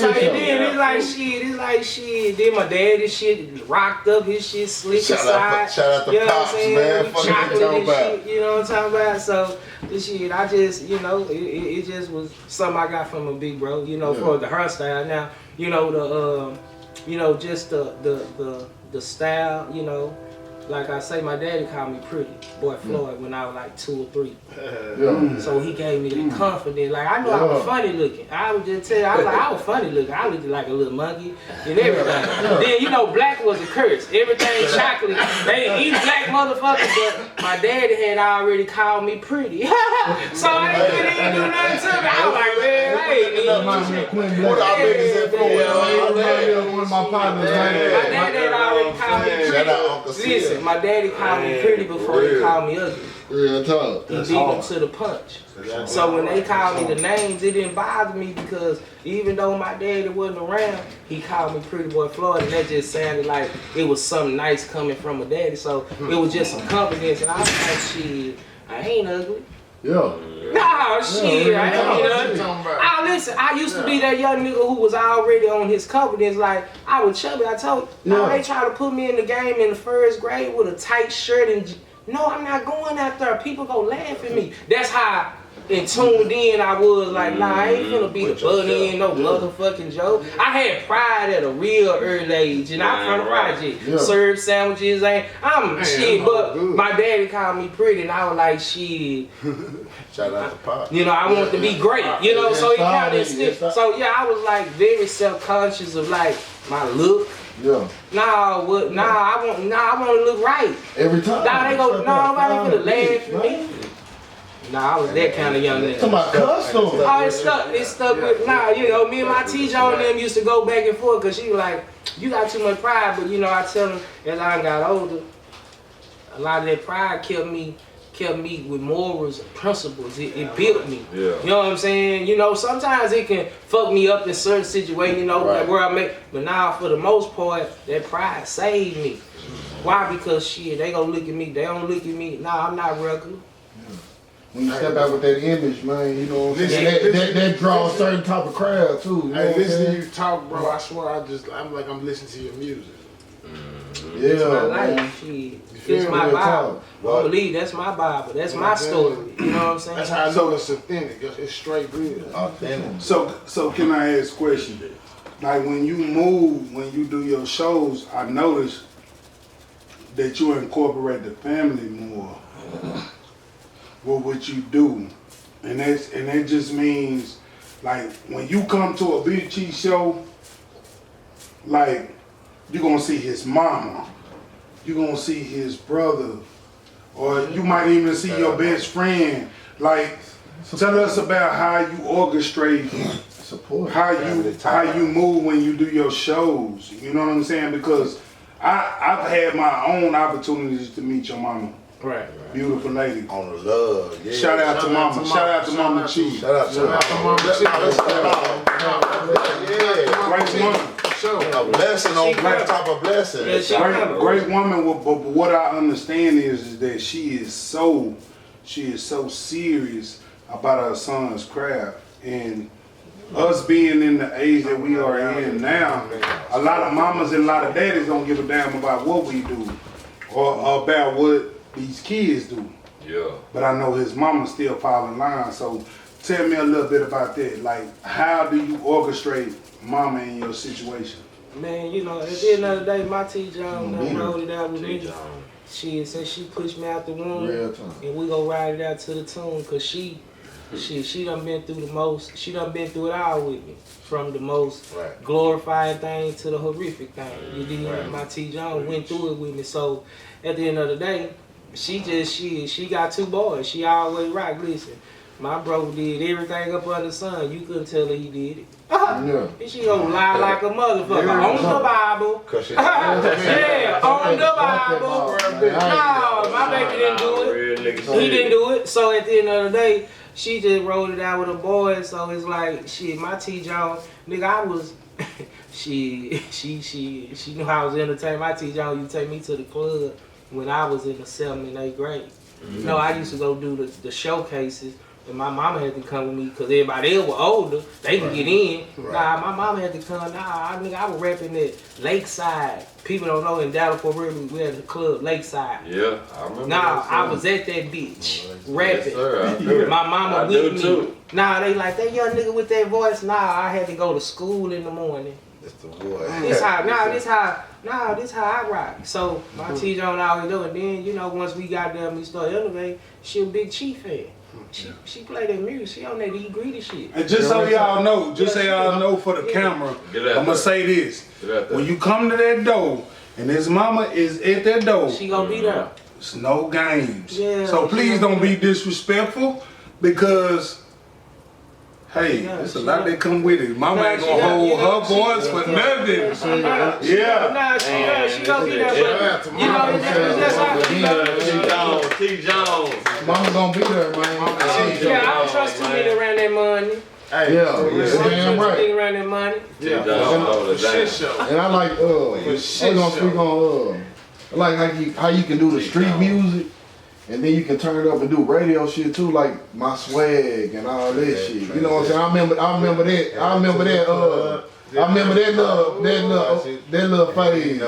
like shit. Then my daddy shit rocked up, his shit slick aside. Shout out to Pops, man. Fuck Chocolate you and about. shit, you know what I'm talking about? So this shit, I just, you know, it just was something I got from a big bro, you know, for the hairstyle. Now, you know, just the style, you know. Like I say, my daddy called me pretty, boy Floyd, when I was like 2 or 3. So he gave me the confidence. Like I knew I was funny looking. I would just tell you, I was funny looking. I looked like a little monkey and everything. Then you know, black was a curse. Everything chocolate. They eat black motherfuckers, but my daddy had already called me pretty. So I didn't even do nothing to me. I was like, man, I ain't even. What our biggest influence? One of my partners, My daddy had already called me pretty. Shout out Uncle Sid. Listen, my daddy called me pretty before he called me ugly. Real talk. He beat him to the punch. So when they called me the names, it didn't bother me because even though my daddy wasn't around, he called me Pretty Boy Floyd, and that just sounded like it was something nice coming from a daddy. So it was just some confidence, and I was like, shit, I ain't ugly. Yeah. Nah, shit, I ain't ugly. Listen, I used to be that young nigga who was already on his confidence. Like, I was chubby. I told you, no, they tried to put me in the game in the first grade with a tight shirt and no, I'm not going out there. People go laugh at me. That's how in tuned in I was. Like, nah, I ain't finna be the bunny in no motherfucking joke. I had pride at a real early age, and I'm from the project. Served sandwiches, shit. But my daddy called me pretty, and I was like, shit. Shout out to Pop. You know, I want to be great. You know, so it kind of stick. So yeah, I was like very self-conscious of like my look. Yeah. I want to look right. Every time. Nobody gonna laugh at me. Nah, I was that kind of young nigga. Talking about custom. Oh, it stuck with, you know, me and my teacher on them used to go back and forth because she was like, you got too much pride, but you know, I tell them as I got older, a lot of that pride kept me with morals and principles. It built me. Yeah. You know what I'm saying? You know, sometimes it can fuck me up in certain situations, you know, like where I'm at. But now, for the most part, that pride saved me. Why? Because shit, they gonna look at me. They don't look at me. Nah, I'm not regular. when you step out with that image, man, you know what I'm saying? That draws a certain type of crowd too. You know Hey, what I'm listen saying? to you talk, bro. I swear, I'm like I'm listening to your music. Yeah, It's my man. life, shit. feel It's my real Bible. talk. I believe that's my Bible. That's my story. You know what I'm saying? That's how I know it's authentic. It's straight real. Authentic. So can I ask a question? Like when you move, when you do your shows, I notice that you incorporate the family more with what you do, and that just means like when you come to a Big Cheese show, like you're gonna see his mama, you're gonna see his brother, or you might even see your best friend. Like, tell us about how you orchestrate, Support. how you move when you do your shows. You know what I'm saying? Because I've had my own opportunities to meet your mama. Right. Beautiful lady. On the love, yeah. Shout out to mama. Shout out to Mama Chief. Shout out to Great woman. A blessing on top of blessing. Great woman. But what I understand is that she is so serious about her son's craft, and us being in the age that we are in now, a lot of mamas and a lot of daddies don't give a damn about what we do or about what these kids do. Yeah. But I know his mama still fall in line. So tell me a little bit about that. Like, how do you orchestrate mama in your situation? Man, you know, at the end of the day, my T-John rolled it out with me. She said she pushed me out the womb, Real time. and we go ride it out to the tune, cause she done been through the most. She done been through it all with me, from the most glorifying thing to the horrific thing. You did. My T-John went through it with me. So at the end of the day, she got 2 boys. She always right. Listen, my bro did everything up under the sun. You couldn't tell her he did it. Yeah. She gonna lie like a motherfucker on the Bible. Yeah, on the Bible. No, my baby didn't do it. He didn't do it. So at the end of the day, she just rolled it out with her boys. So it's like, shit, my T-John, nigga, I was, she knew I was entertained. My T-John used to take me to the club when I was in the 7th and 8th grade. You know, I used to go do the showcases. And my mama had to come with me because everybody else was older. They could get in. Nah, my mama had to come. Nah, I was rapping at Lakeside. People don't know in Dallas Fort Worth we had the club Lakeside. Yeah, I remember. Nah, I was at that bitch rapping. Yes, sir, My mama with me. Too. Nah, they like that young nigga with that voice. Nah, I had to go to school in the morning. That's the boy. This how I rock. So my T-John always do it. Then, you know, once we got there and we started elevating, she a Big Chief fan. She play that music. She on that eat greedy shit. And just so y'all know, for the camera, I'm gonna say this. When you come to that door and his mama is at that door, She gonna be there. it's no games. Yeah, So please don't be disrespectful, because hey, there's a lot that come with it. Mama ain't gonna hold her voice for nothing. Yeah. Nah, she gonna be there. But, you know, it's just how T-Jones. Mama gonna be there, man. yeah, I don't trust too many around that money. Damn right. Around that money. And I like, I'm gonna speak on, I like how you can do the street music, and then you can turn it up and do radio shit too, like my swag and all that shit. You know what I'm saying? I remember that little phase.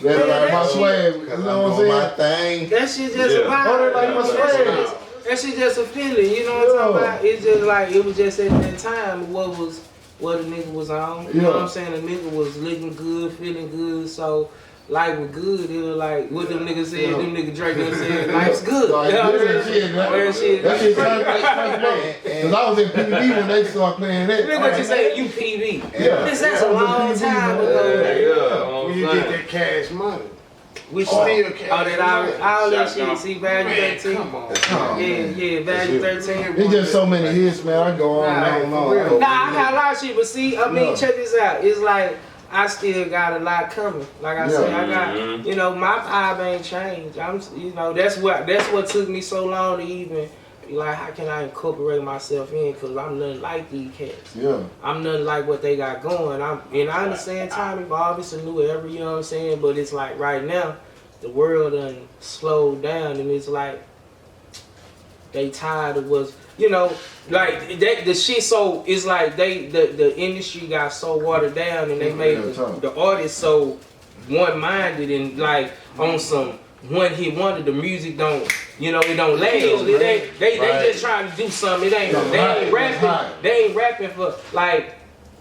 That my swag. You know what I'm saying? That shit just a vibe. Like my swag. That shit just a feeling. You know what I'm talking about? It's just like, it was just at that time what the nigga was on. You know what I'm saying? The nigga was looking good, feeling good. So life was good. It was like what them niggas said. Them niggas Drake done said, life's good. You know what I'm saying? That shit because I was in PV when they started playing that. Look what you say, you PV. Yeah. That's a long time ago. When you get that cash money. We still all that shit. See, Value 13. Yeah, Value 13. It's just so many hits, man. I go on and on. Nah, I got a lot of shit, but see, I mean, check this out. It's like, I still got a lot coming. Like I said, I got, you know, my vibe ain't changed. You know, that's what took me so long to even, like, how can I incorporate myself in? Because I'm nothing like these cats. Yeah. I'm nothing like what they got going. And I understand time evolves, it's a new era, you know what I'm saying? But it's like right now, the world done slowed down, and it's like, they tired of what's, you know, like that the shit. So it's like the industry got so watered down, and they made the artists so one-minded and like on some one hit wonder. The music don't, you know, it don't last. They just trying to do something. They ain't rapping. They ain't rapping for like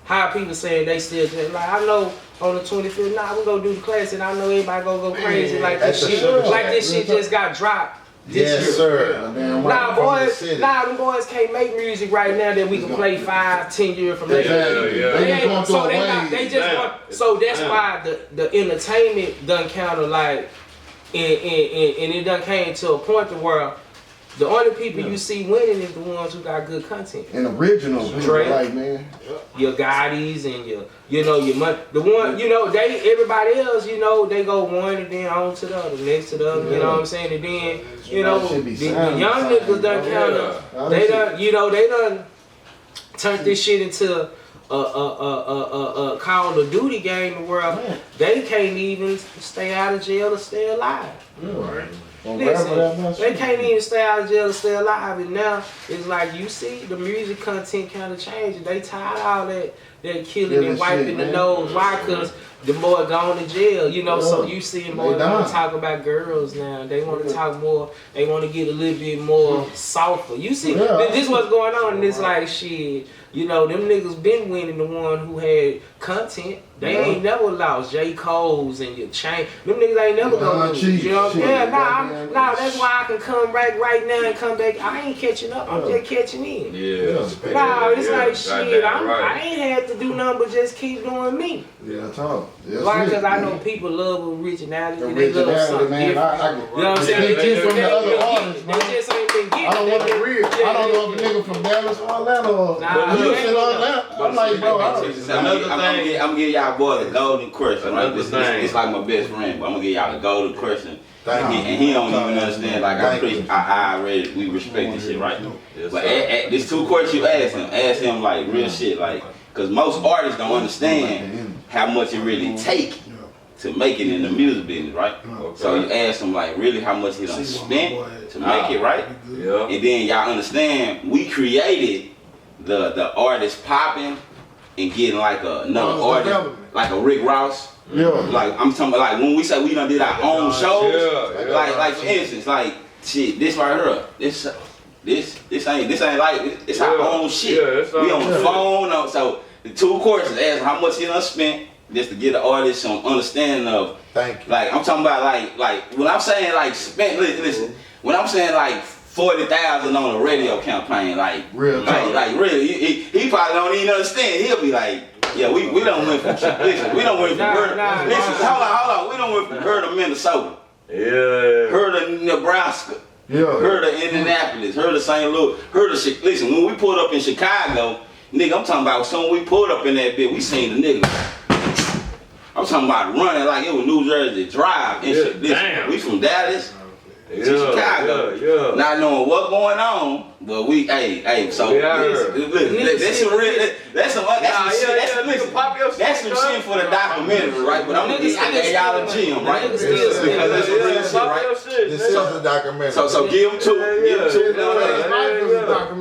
how people saying they still just like, I know on the 25th, nah, we gonna do the class, and I know everybody gonna go crazy like this shit. Like this shit just got dropped. Yes, sir. Nah, them boys can't make music right now that we can play 5-10 years from later. So that's why the entertainment done kind of like, and it done came to a point to where the only people you see winning is the ones who got good content. And original, like, man. Your Gottis and your money. The one, you know, everybody else, you know, they go one and then on to the other, next to the other, you know what I'm saying? And then, you know, the young niggas done kind of, they done turned this shit into a Call of Duty game where they can't even stay out of jail or stay alive. Right. Listen, they can't even stay out of jail or stay alive, and now it's like you see the music content kind of changing. They tired of all that killing and wiping the nose. Why? Because the boy gone to jail, you know. So you see boys want to talk about girls now. They want to talk more. They want to get a little bit more softer. You see, this what's going on, and it's like shit. You know, them niggas been winning, the one who had content. They ain't never lost. J. Cole's and your chain. Them niggas ain't never gonna lose. You know? Nah, that's why I can come back right now and come back. I ain't catching up. I'm just catching in. Yeah. Nah, it's like shit. I ain't had to do nothing but just keep doing me. Yeah, talk. Why? Because I know people love originality. They love something different. You know what I'm saying? They just from the other artists, man. They just ain't been getting. I don't want to real. I don't know if a nigga from Dallas or Atlanta or I'm like, bro, I'm gonna give y'all boys the golden question, right? It's like my best friend, but I'm gonna give y'all the golden question. And he don't even understand. Like I already, we respect this shit, right? But this two questions you ask him like real shit, like, cause most artists don't understand how much it really take to make it in the music business, right? So you ask him like really how much he done spent to make it, right? And then y'all understand we created the artist popping and getting like another artist, like a Rick Ross. Like I'm talking about, like when we say we done did our own shows, like for instance, like shit, this right here, this ain't like it's our own shit. We on the phone, so the two questions ask how much he done spent just to get the artist some understanding of. Thank you. Like I'm talking about like when I'm saying like spent, listen, when I'm saying like 40,000 on a radio campaign, like real, like really, he probably don't even understand. He'll be like, yeah, we don't went from listen, we don't went from listen, hold on, we don't went from her to Minnesota, her to Nebraska, her to Indianapolis, her to St. Louis, her to listen. When we pulled up in Chicago, nigga, I'm talking about soon we pulled up in that bit, we seen the nigga. I'm talking about running like it was New Jersey Drive. And shit. Listen, we from Dallas. Chicago, not knowing what's going on, but we, so that's some real, that's some shit for the documentary, right? But I'm gonna get y'all a gym, right? Because that's some real shit, right? This is a documentary. So give them two,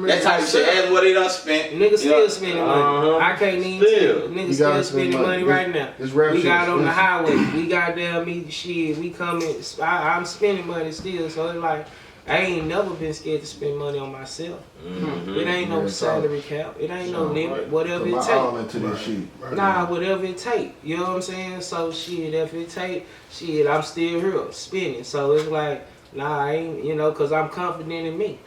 that type of shit. Ask what they done spent. Niggas still spending money. I can't even tell you. Niggas still spending money right now. We got on the highway. We got down me shit. We coming. I'm spending money still. So it's like I ain't never been scared to spend money on myself. It ain't no salary cap. It ain't no limit. Whatever it take. Nah, whatever it take. You know what I'm saying? So shit, if it take, shit, I'm still here spending. So it's like, nah, I ain't, you know, cause I'm confident in me.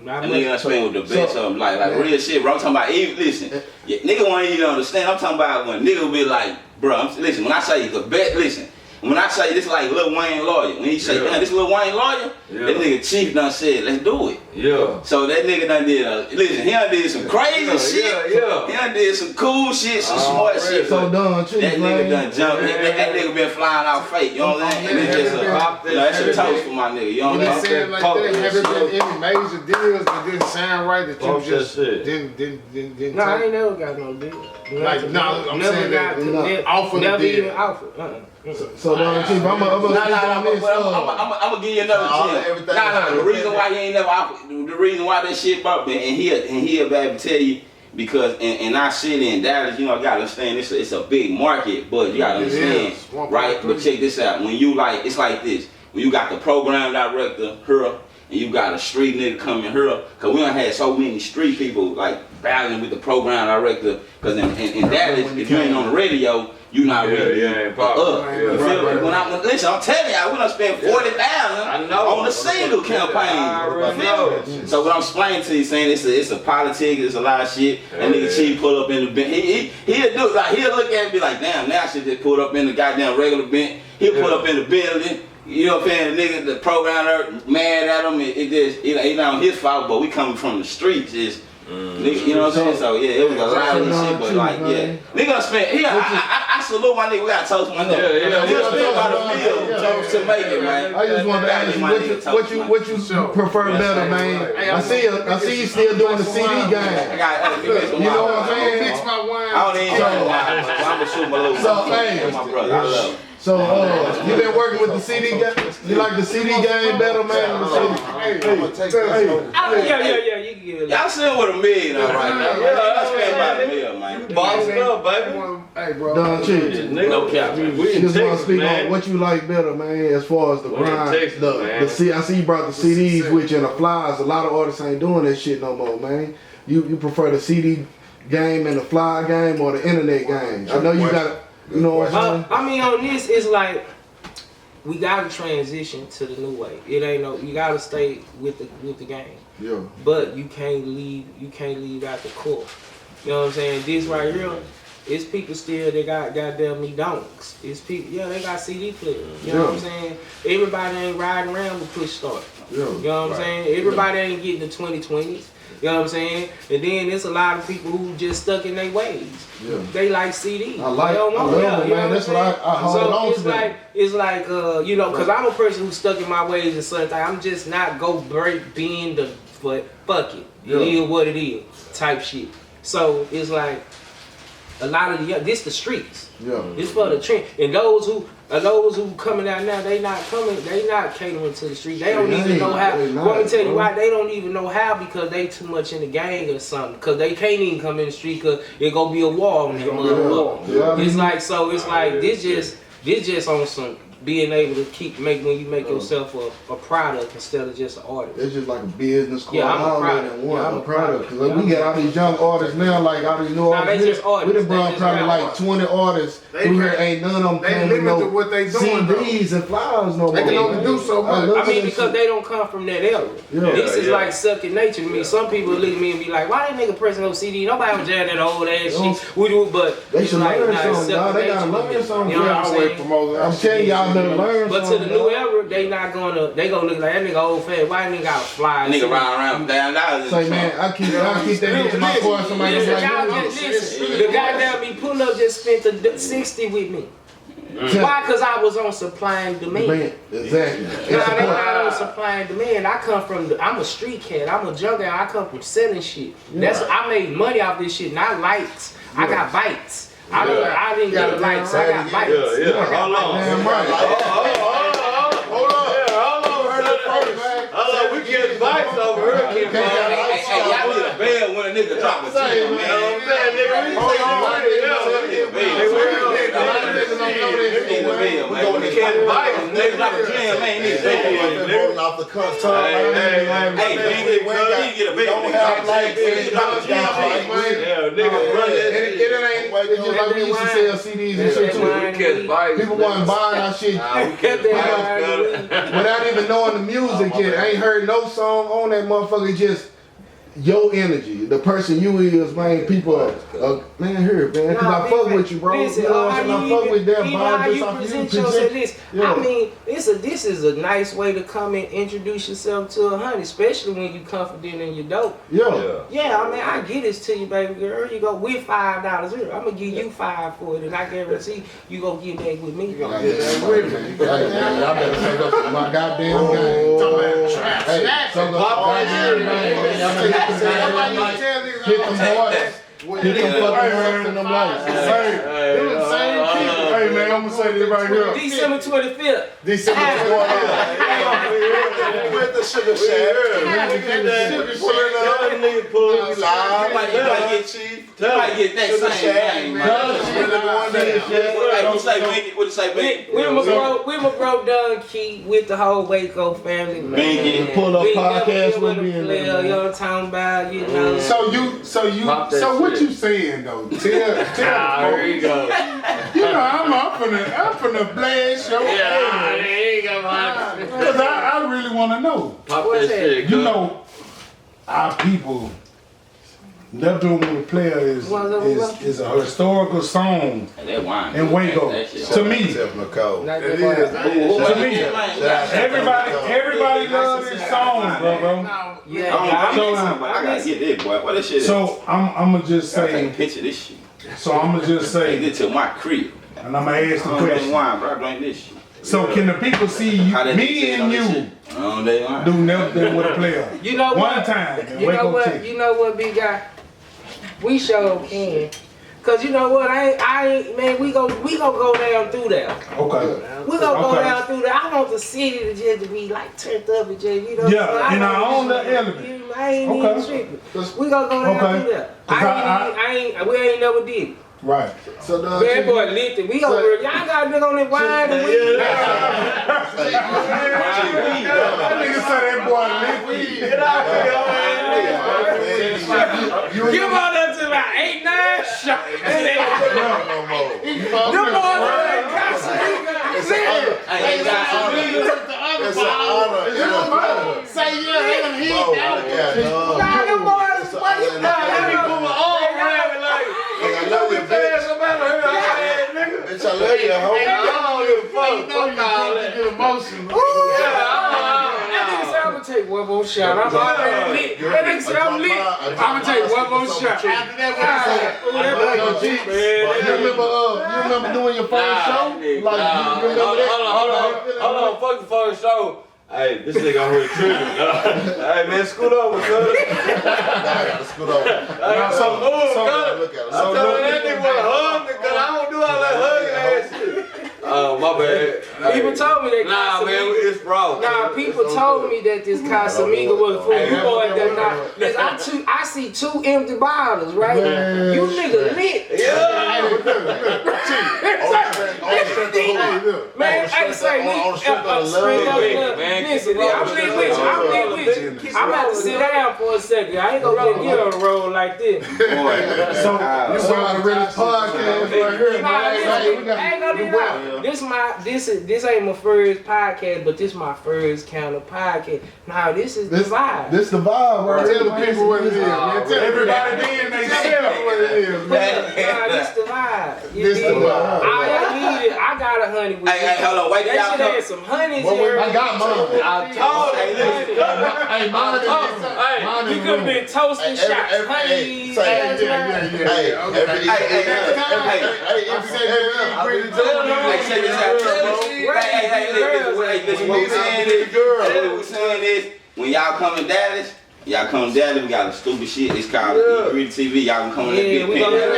That nigga done spend with the best of them, like real shit, bro. I'm talking about, even, listen, nigga won't even understand. I'm talking about when nigga will be like, bro, listen, when I say the best, listen, when I say this like Lil Wayne lawyer, when he say, man, this Lil Wayne lawyer, that nigga Chief done said, let's do it. So that nigga done did listen, he done did some crazy shit. He done did some cool shit, some smart shit. So done, Chief. That nigga done jumped. That nigga been flying out fake, you know what I'm saying? And it's just that's a toast for my nigga, you know what I'm saying? Like that, have there been any major deals that didn't sound right that you just didn't No, I ain't never got no deal. Like, no, I'm saying that offer the deal. Even offer. So Chief, I'm gonna give you another everything. Nah, the reason why he ain't never, the reason why that shit bumped, and he'll be able to tell you, because in our city in Dallas, you know, you gotta understand it's a big market, but you gotta understand, right? But check this out. When you like, it's like this. When you got the program director, her, and you got a street nigga coming here, cause we done had so many street people like battling with the program director, cause in Dallas, if you ain't on the radio, you not really up. You feel me? When listen, I'm telling y'all, we done spent $40,000 on the single campaign. So what I'm explaining to you, saying it's a politics, it's a lot of shit. That nigga Chief pull up in the bench. He'll do like he'll look at it and be like, damn, now I should just pull up in the goddamn regular bench. He'll pull up in the building. You know what I'm saying? The nigga, the programmer, mad at him. It ain't on his fault, but we coming from the streets. Nigga, you know what I'm saying? So yeah, it was a lot of shit, but like nigga done spent. I salute my nigga. We gotta toast my nigga. He'll spend about $1 million to make it, man. I just want to ask you what you prefer better, man. I see you still doing the CD game. You know what I'm saying? Mix my wine. I don't even know why. I'm gonna shoot my little. My brother, I love him. So, you been working with the CD game? You like the CD game better, man? Yeah, you can give it. Y'all sitting with $1 million right now. Yeah, I spent about $1 million, man. Boss up, baby. Hey, bro. Don Cheese. No cap, man. We in Just want to Texas, speak man. on what you like better, man, as far as the We in grind. Texas, man. I see you brought the CDs with you and the flyers. A lot of artists ain't doing that shit no more, man. You prefer the CD game and the flyer game or the internet game? I know you got, you know what I'm saying? I mean, on this, it's like, we gotta transition to the new way. It ain't no, you gotta stay with the game. Yeah. But you can't leave out the core. You know what I'm saying? This right here, it's people still that got goddamn me donks. It's people, they got CD players. You know what I'm saying? Everybody ain't riding around with push start. Yeah. You know what I'm saying? Everybody ain't getting the 2020s. You know what I'm saying? And then there's a lot of people who just stuck in their ways. Yeah. They like CDs. I love them, man. That's what I hold on to. So it's like, you know, because I'm a person who's stuck in my ways and something. I'm just not go bend the foot. Fuck it. It is what it is type shit. So it's like a lot of this the streets. Yeah. It's for the trend. And those who coming out now, they not catering to the street. They don't even know how. Let me tell you why. They don't even know how, because they too much in the gang or something. Because they can't even come in the street because it gonna be a wall on that motherfucker. It's like, so it's like this just on some being able to when you make yourself a product instead of just an artist. It's just like a business card. Yeah, I'm a product. I'm a product. Cause we got all these young artists now, like all these new artists. They just artists. We done brought probably like 20 artists through here. Ain't none of them They come with limit to no what they doing, CDs and flyers no more. They can only do so much. I mean, because they don't come from that era. This is like second nature to me. Some people look at me and be like, why that nigga pressing no CD? Nobody was jam that old ass shit. We do, but they should learn something, dog. They gotta learn something. You know what I'm saying? I'm telling y'all to learn but something. to the new era, they gonna look like that nigga old fat. Why nigga got fly? Nigga riding around $1,000. Say, man, I keep that bitch in my car. Somebody Listen, like, the goddamn me pull up just spent the 60 with me. Why? Because I was on supply and demand. Exactly. Nah, they not on supply and demand. I come from, I'm a street cat. I'm a junkie. I come from selling shit. That's I made money off this shit, not likes. I got bites. I didn't get likes. I got bites. Hold on. Damn right. Hold on. We get bites over here. Hey, y'all need a bell when a nigga drop a tip, man. Nigga drop a jam, man. Rolling off the cuff top. Hey, nigga, get a bell. Don't have lights. Drop a jam, Nigga run that shit. It ain't it's just like we used to sell CDs and shit too. People wasn't buying our shit without even knowing the music yet. I ain't heard no song on that motherfucker. Just your energy, the person you is, man. People man, here, man. Cause I fuck with you, bro. Listen, you know what I'm saying? I fuck with that. How you present yourself. I mean, this is a nice way to come and introduce yourself to a honey, especially when you confident in your dope. Yeah, I mean, I get this to you, baby girl. You go with $5 here. I'm gonna give you $5 for it, and I guarantee you gonna get that with me. I better say that to my goddamn game. Hey, so the goddamn game. Hit them boys. Hit them fucking words in them lights. Hey man, I'm gonna say this right here. December 25th. December 25th. With the sugar shack. You might get that same thing, man. What you say, Binky? We were broke Don Key with the whole Waco family. Binky. Pull up podcast with me and you know what I'm talking about, you know. So what you saying though? Tell There you go. you know, I'm finna blast your Yeah, head. there you go, man. Cause I really wanna know. Pop What's that that? shit, You cuz. know, our people, Left Room with the Player is a historical song That wine. in Waco. That shit. To me. Not It that is. To me. Everybody loves this song, bro. Yeah, I gotta get this, boy. What this shit is? So I'ma just I take a say, picture of this shit. so I'ma just Take say, it to my crib. and I'ma ask the I don't drink question. wine, bro. I drink this shit. So can the people see How you, they me sit and on this you shit? Oh, they lying. do nothing with a player? You know One what? time in You know Waco, what? Texas. You know what, big guy? We sure can. Cause you know what? I ain't man. We go go down through there. Okay. We gonna go Okay. down through there. I want the city to just to be like turned up and just you know. Yeah, so I in our want own this- little element. I ain't Okay. even tripping. We gonna go down Okay. through there. We ain't never did it. Right. So Man, boy, lifted. We over. Y'all got nigga on that wine and weed. That nigga said that boy lit weed. Give on up to about 8, 9 shots. Them boys are constantly. It's an honor. Say yeah, they done hit that one. Nah, them boys, boy, you I love you, bitch. Bitch, I love you, hoe. Get emotional. That nigga said, I'm gonna take one more shot. I'm already lit. That nigga said, I'm lit. I'm gonna take one more shot. After that, what You remember doing your first show? Like, you remember that? Hold on, fuck the first show. Hey, this nigga over here tripping. Hey, man, scoot over, cuz. Let's go over. So move, cuz. Look at I'm telling that nigga wanna hug me, cuz I don't do all that hugging ass shit. Oh, my bad. People told me that. Nah, man, it's raw. Nah, people told me that this Casamiga was for you boys that not. Listen, I see 2 empty bottles, right? Man, You nigga lit. Yeah. Man, I say we straight up love. Man, Listen, I'm lit with you. I'm lit with you. I'm about to sit down for a second. I ain't gonna just get on the road like this. So You somebody ready to podcast right here, Nah, man. listen, I ain't gonna do that. This ain't my first podcast, but this my first counter podcast. Now this is the vibe. This the vibe, right? Tell the people what it is, man. Tell everybody then they Tell sell. people what it is, man. Nah, this the vibe. You This the dig? vibe. I need it. I got a honey with Hey, hey, hold on, wait till That y'all shit come. had some honeys Well, here. I got mine. I told Hey, you. listen. Hey, mine is Hey, mine You is could have been toasting Hey, shots, every- honey. hey, say- ass yeah, wine. Hey, Okay. every Hey, check this out. Listen, what we saying is, when y'all come to Dallas, we got a stupid shit. It's called Greedy TV. Y'all can come on that Yeah, big we pin. gonna have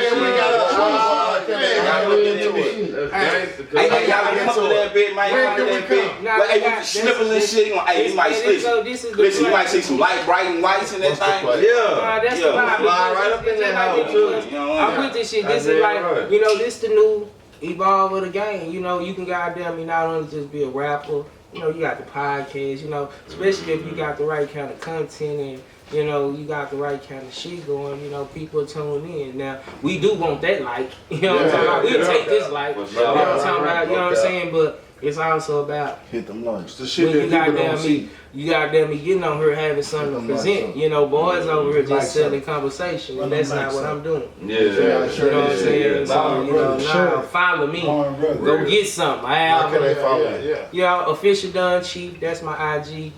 Hey, y'all can come to that bit, man. Come to that bit. Nah, Well, hey, we with got- the snippers and shit, you might This listen. is the Listen, you plan. might see some light, bright and whites in that thing. Nah, that's the Yeah. vibe. Fly right up in that house, too. I'm with this shit. This That's is it, like, right. you know, this the new evolve of the game. You know, you can goddamn me not only just be a rapper. You know, you got the podcast. You know, especially if you got the right kind of content and. You know, you got the right kind of shit going, you know, people tune in. Now, we do want that like, you know what I'm talking about? We'll take this like, you know what I'm talking about, you know what I'm saying? But it's also about Hit them lunch. The shit when you that people goddamn don't me, see. you goddamn me getting on here having something to present. You know, boys over here just selling conversation, and that's not what I'm doing. Yeah. You know what I'm saying? So, you know, now follow me. Go get something. How can they follow you? Yeah, official Don Chief. That's my IG.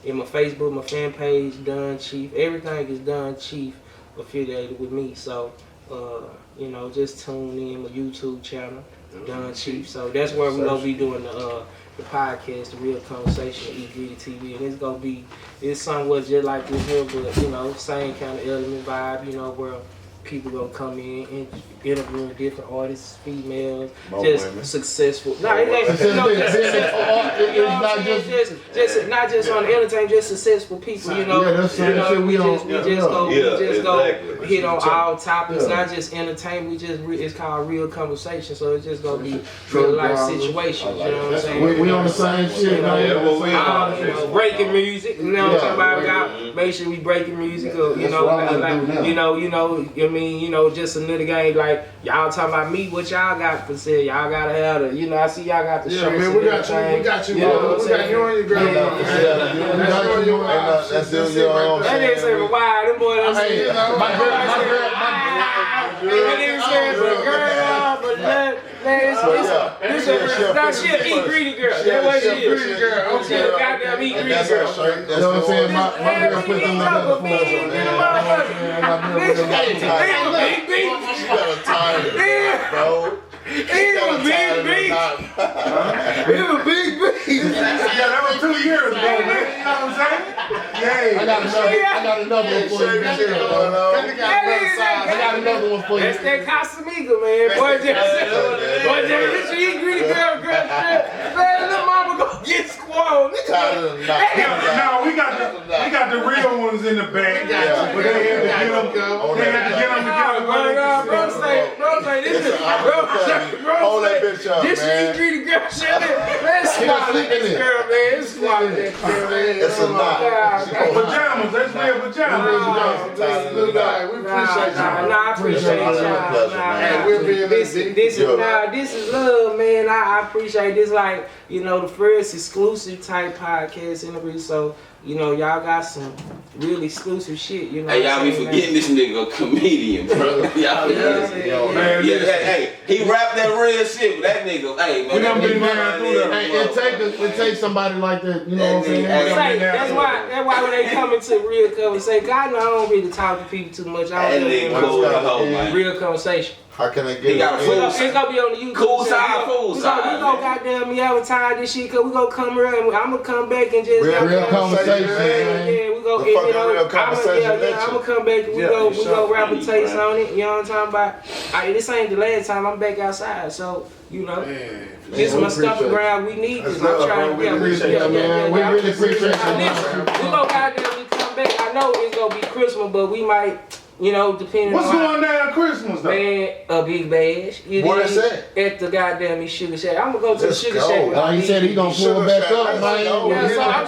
In my Facebook, my fan page, Don Chief. Everything is Don Chief affiliated with me. So, you know, just tune in my YouTube channel, Don Chief. So that's where we're gonna be doing the podcast, the real conversation, E3 TV, and it's somewhat just like this here, but you know, same kind of element vibe. You know, where people gonna come in and interviewing different artists, females, More just women. successful. No, it ain't no just successful. just not just on the entertainment, just successful people, you know. Yeah, that's you know, shit we just go hit on Exactly. all topics, not just entertainment. It's called real conversation, so it's just gonna be real life situations. You know what I'm saying? We on the same shit, man. Breaking music, you know what I'm talking about? Make sure we breaking music, or, you know, I mean, just another game like y'all talking about me. What y'all got for sale? Y'all gotta have the, I see y'all got the shirts. Man, we got you, bro. We got you on your girl. That's your own. That didn't say why. Them boys don't say, my girl. That didn't say it's a girl, but she an eat greedy girl. That's what she is. Greedy girl. She a goddamn eat greedy girl. You know what I'm saying? My girl put them up Big. She got a tired, bro. It was big. Yeah, that was 2 years ago, man. You know what I'm saying? Yeah. I got another one for you. I got another one for you. That's that Casamiga, man. Boy, just eat greedy girl. Man, little mama go get squalled. No, we got the real ones in the back. But they had to get them. Bro say this is Hold that bitch up, this man. is greedy girl shit. Man, squat that girl, man. Squat that girl, man. It's a lot. Pajamas, that's real pajamas. We appreciate y'all. I appreciate y'all. This is love, man. I appreciate this, like, the first exclusive type podcast interview. So, y'all got some real exclusive shit, Hey, y'all be forgetting this nigga a comedian, bro. Y'all hey, he rap that real shit, but that nigga, hey, man. We done been down through that. It takes somebody like that, you know what I'm saying? That's why when they come into real conversation, God, I don't really talk to people too much. I don't real conversation. How can I get it? It's gonna be on the YouTube. Cool side, full side. We gonna goddamn advertise this shit, cause we gonna come around and I'm gonna come back and just real conversation. Yeah, we gonna I'm gonna come back and we go rap a taste on it. You know what I'm talking about? This ain't the last time I'm back outside, so this is my stumping ground. We need this. I'm trying to we really appreciate you. We gonna goddamn come back. I know it's gonna be Christmas, but we might. Depending What's on going down Christmas, though? Man, a big bash. Where's that? At the goddamn Sugar Shack. I'm gonna go to the Sugar Shack. He said he gonna pull back up, man. So I'm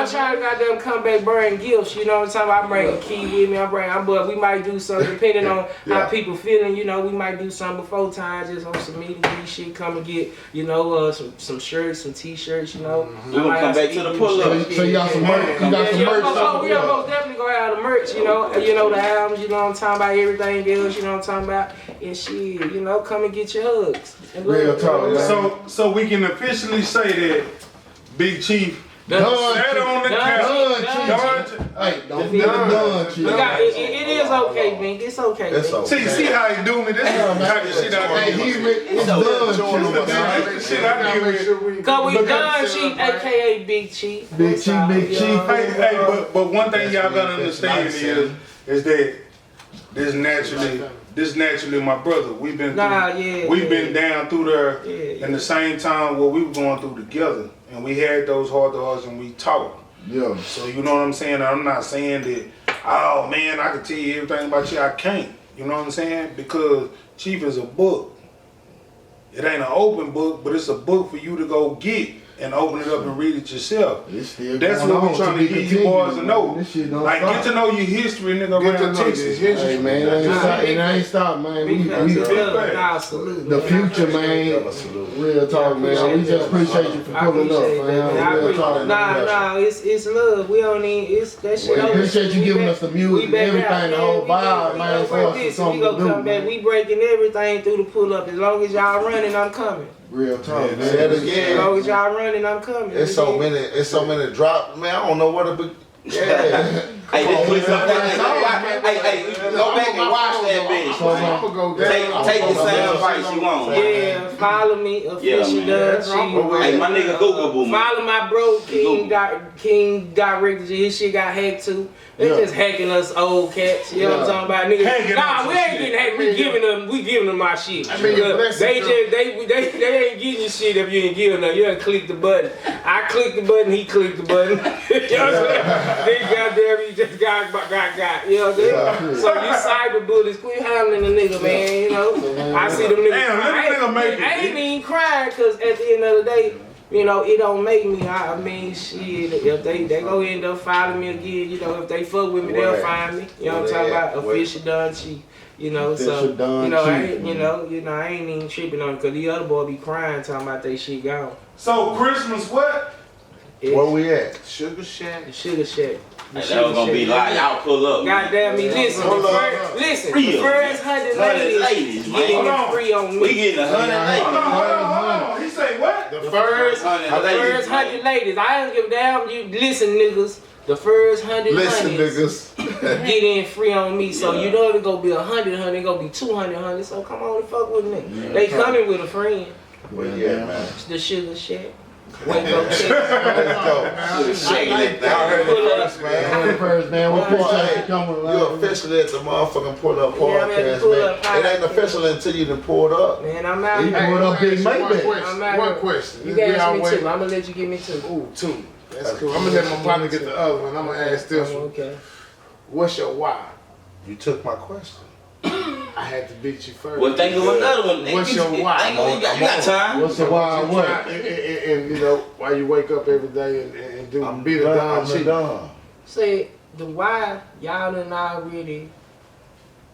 trying to goddamn come back, bring gifts. You know what I'm talking about? I bring a key with me. But we might do something depending on how people feeling. We might do something before time, just on some meet and greet shit. Come and get, some shirts, some t-shirts. We gonna come back to the pull-up. So y'all some merch. You got some merch. We most definitely gonna have the merch. The albums. You know what I'm talking about, everything else, you know what I'm talking about, and shit, come and get your hugs. Real talk, so we can officially say that Big Chief Done, on the couch. Hey, don't be done, Chief. It is okay, Bink. It's okay. See how he do me? This is the shit I do. It's done, Chief. Shit I do. Cause we done, Chief, aka Big Chief. Big Chief. Hey, but one thing y'all gotta understand is that this naturally my brother. We've been been down through there in the same time what we were going through together, and we had those heart to hearts and we talked. Yeah. So you know what I'm saying? I'm not saying that, oh man, I can tell you everything about you. I can't. You know what I'm saying? Because Chief is a book. It ain't an open book, but it's a book for you to go get and open it up and read it yourself. That's what we're trying to get you boys to know. Like, get to know your history, nigga, around Texas. Hey, man, it ain't stop, man. The future, man. Real talk, man. We just appreciate you for pulling up, man. Real talk, man. It's love. We don't need, it's that shit. We appreciate you giving us the music and everything, the whole vibe, man. For us to something to do, man. We breaking everything through the pull up. As long as y'all running, I'm coming. Real talk, man. Say it again. As long as y'all running, I'm coming. It's so many drops, man. I don't know what to be. Yeah. Hey, this place up there. Hey, go back and watch that bitch. Take the same advice you want. Yeah, follow me, official Dub Chief. Hey, my nigga Google Boom. Follow my bro, King Director. His shit got hacked too. They just hacking us old cats. You know what I'm talking about, niggas? Nah, we ain't getting hacked. We giving them my shit. They ain't getting your shit if you ain't giving them. You done click the button. I clicked the button, he clicked the button. You know what I'm saying? Then goddamn, he just got. You know what I'm saying? So you cyber bullies, quit handling the nigga, man. You know, I see them niggas. Damn, I ain't even crying because at the end of the day, you know, it don't make me. I mean, shit. If they go end up following me again, you know, if they fuck with me, they'll find me. You know what I'm talking about? Official Don Chief. You know, so you know, I ain't even tripping on it because the other boy be crying talking about they shit gone. So Christmas what? Where we at? Sugar Shack. The Sugar Shack. That was gonna be like, y'all pull up. Goddamn me, listen. The first 100 ladies getting free on me. We getting 100 ladies. Hold on. He say what? The first 100 ladies. I don't give a damn. You listen, niggas. The first 100 ladies get in free on me. So you know it's gonna be 100, it gonna be 200. So come on and fuck with me. They coming with a friend. Well, yeah, man. It's the Sugar Shack. Waco, Texas. Let's go. Shake it Y'all heard it first, man. First, man. What picture coming? You officially at the motherfucking Pull Up podcast, man. It ain't official until you done pulled up. Man, I'm out You here. pulled up Big Maybach. One question. You can ask me two. I'm gonna let you give me two. Ooh, two. That's cool. I'm gonna let my partner get the other one. I'm gonna ask this one. Okay. What's your why? You took my question. I had to beat you first. Well, think of another one. What's your why? You got time. What's the why? What? And you know why you wake up every day and do be the Don Chief. Say the why y'all done already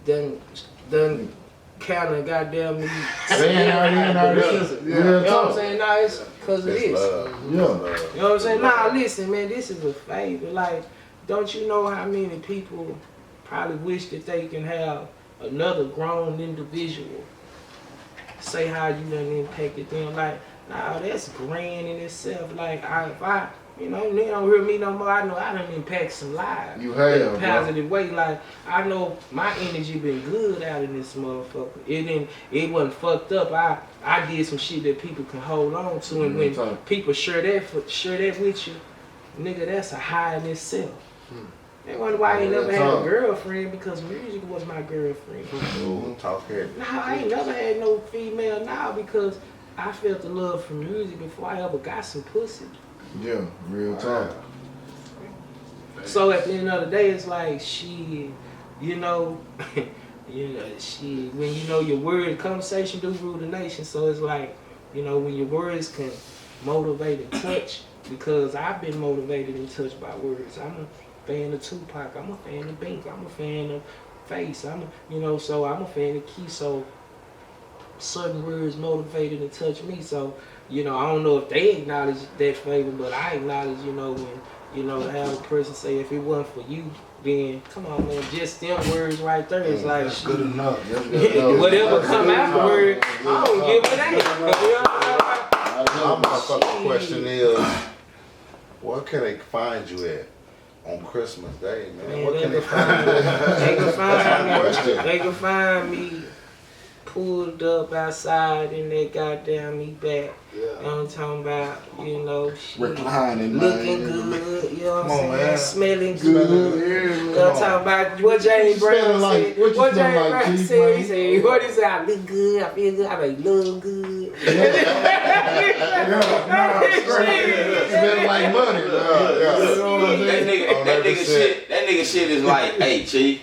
done kind of goddamn me. They ain't already. You know what I'm saying? Nah, it's because of this. Yeah. You know what I'm saying? Nah, listen, man, this is a favor. Like, don't you know how many people probably wish that they can have another grown individual say how you done impacted them? Like, nah, that's grand in itself. Like, if I, you know, they don't hear me no more. I know I done impact some lives. You have, in a positive way. Like, I know my energy been good out in this motherfucker. It wasn't fucked up. I did some shit that people can hold on to, and when people share that with you, nigga, that's a high in itself. They wonder why I ain't never had a girlfriend, because music was my girlfriend. Ooh, talk here. Nah, I ain't never had no female now because I felt the love for music before I ever got some pussy. Yeah, real talk. So at the end of the day, it's like she, you know, she, when you know your word, conversation do rule the nation. So it's like, you know, when your words can motivate and touch, because I've been motivated and touched by words. I'm a fan of Tupac, I'm a fan of Bink, I'm a fan of Face, so I'm a fan of Key. So certain words motivated and touched me. So, you know, I don't know if they acknowledge that favor, but I acknowledge, you know, when, you know, to have a person say, if it wasn't for you, then come on, man, just them words right there. It's like, that's good enough. Whatever come afterward, I don't give a damn. My motherfucking question is, where can they find you at on Christmas Day, man? What can they find you at? They can find me pulled up outside in that goddamn me back. You know what I'm talking about? You know, she reclining, looking good, you know what I'm saying? Smelling good. You know what I'm talking about? What James Brown said. What James Brown said. He said, what he said? I look good, I feel good, I make love good. Smell like money. That nigga shit is like, hey, Chief,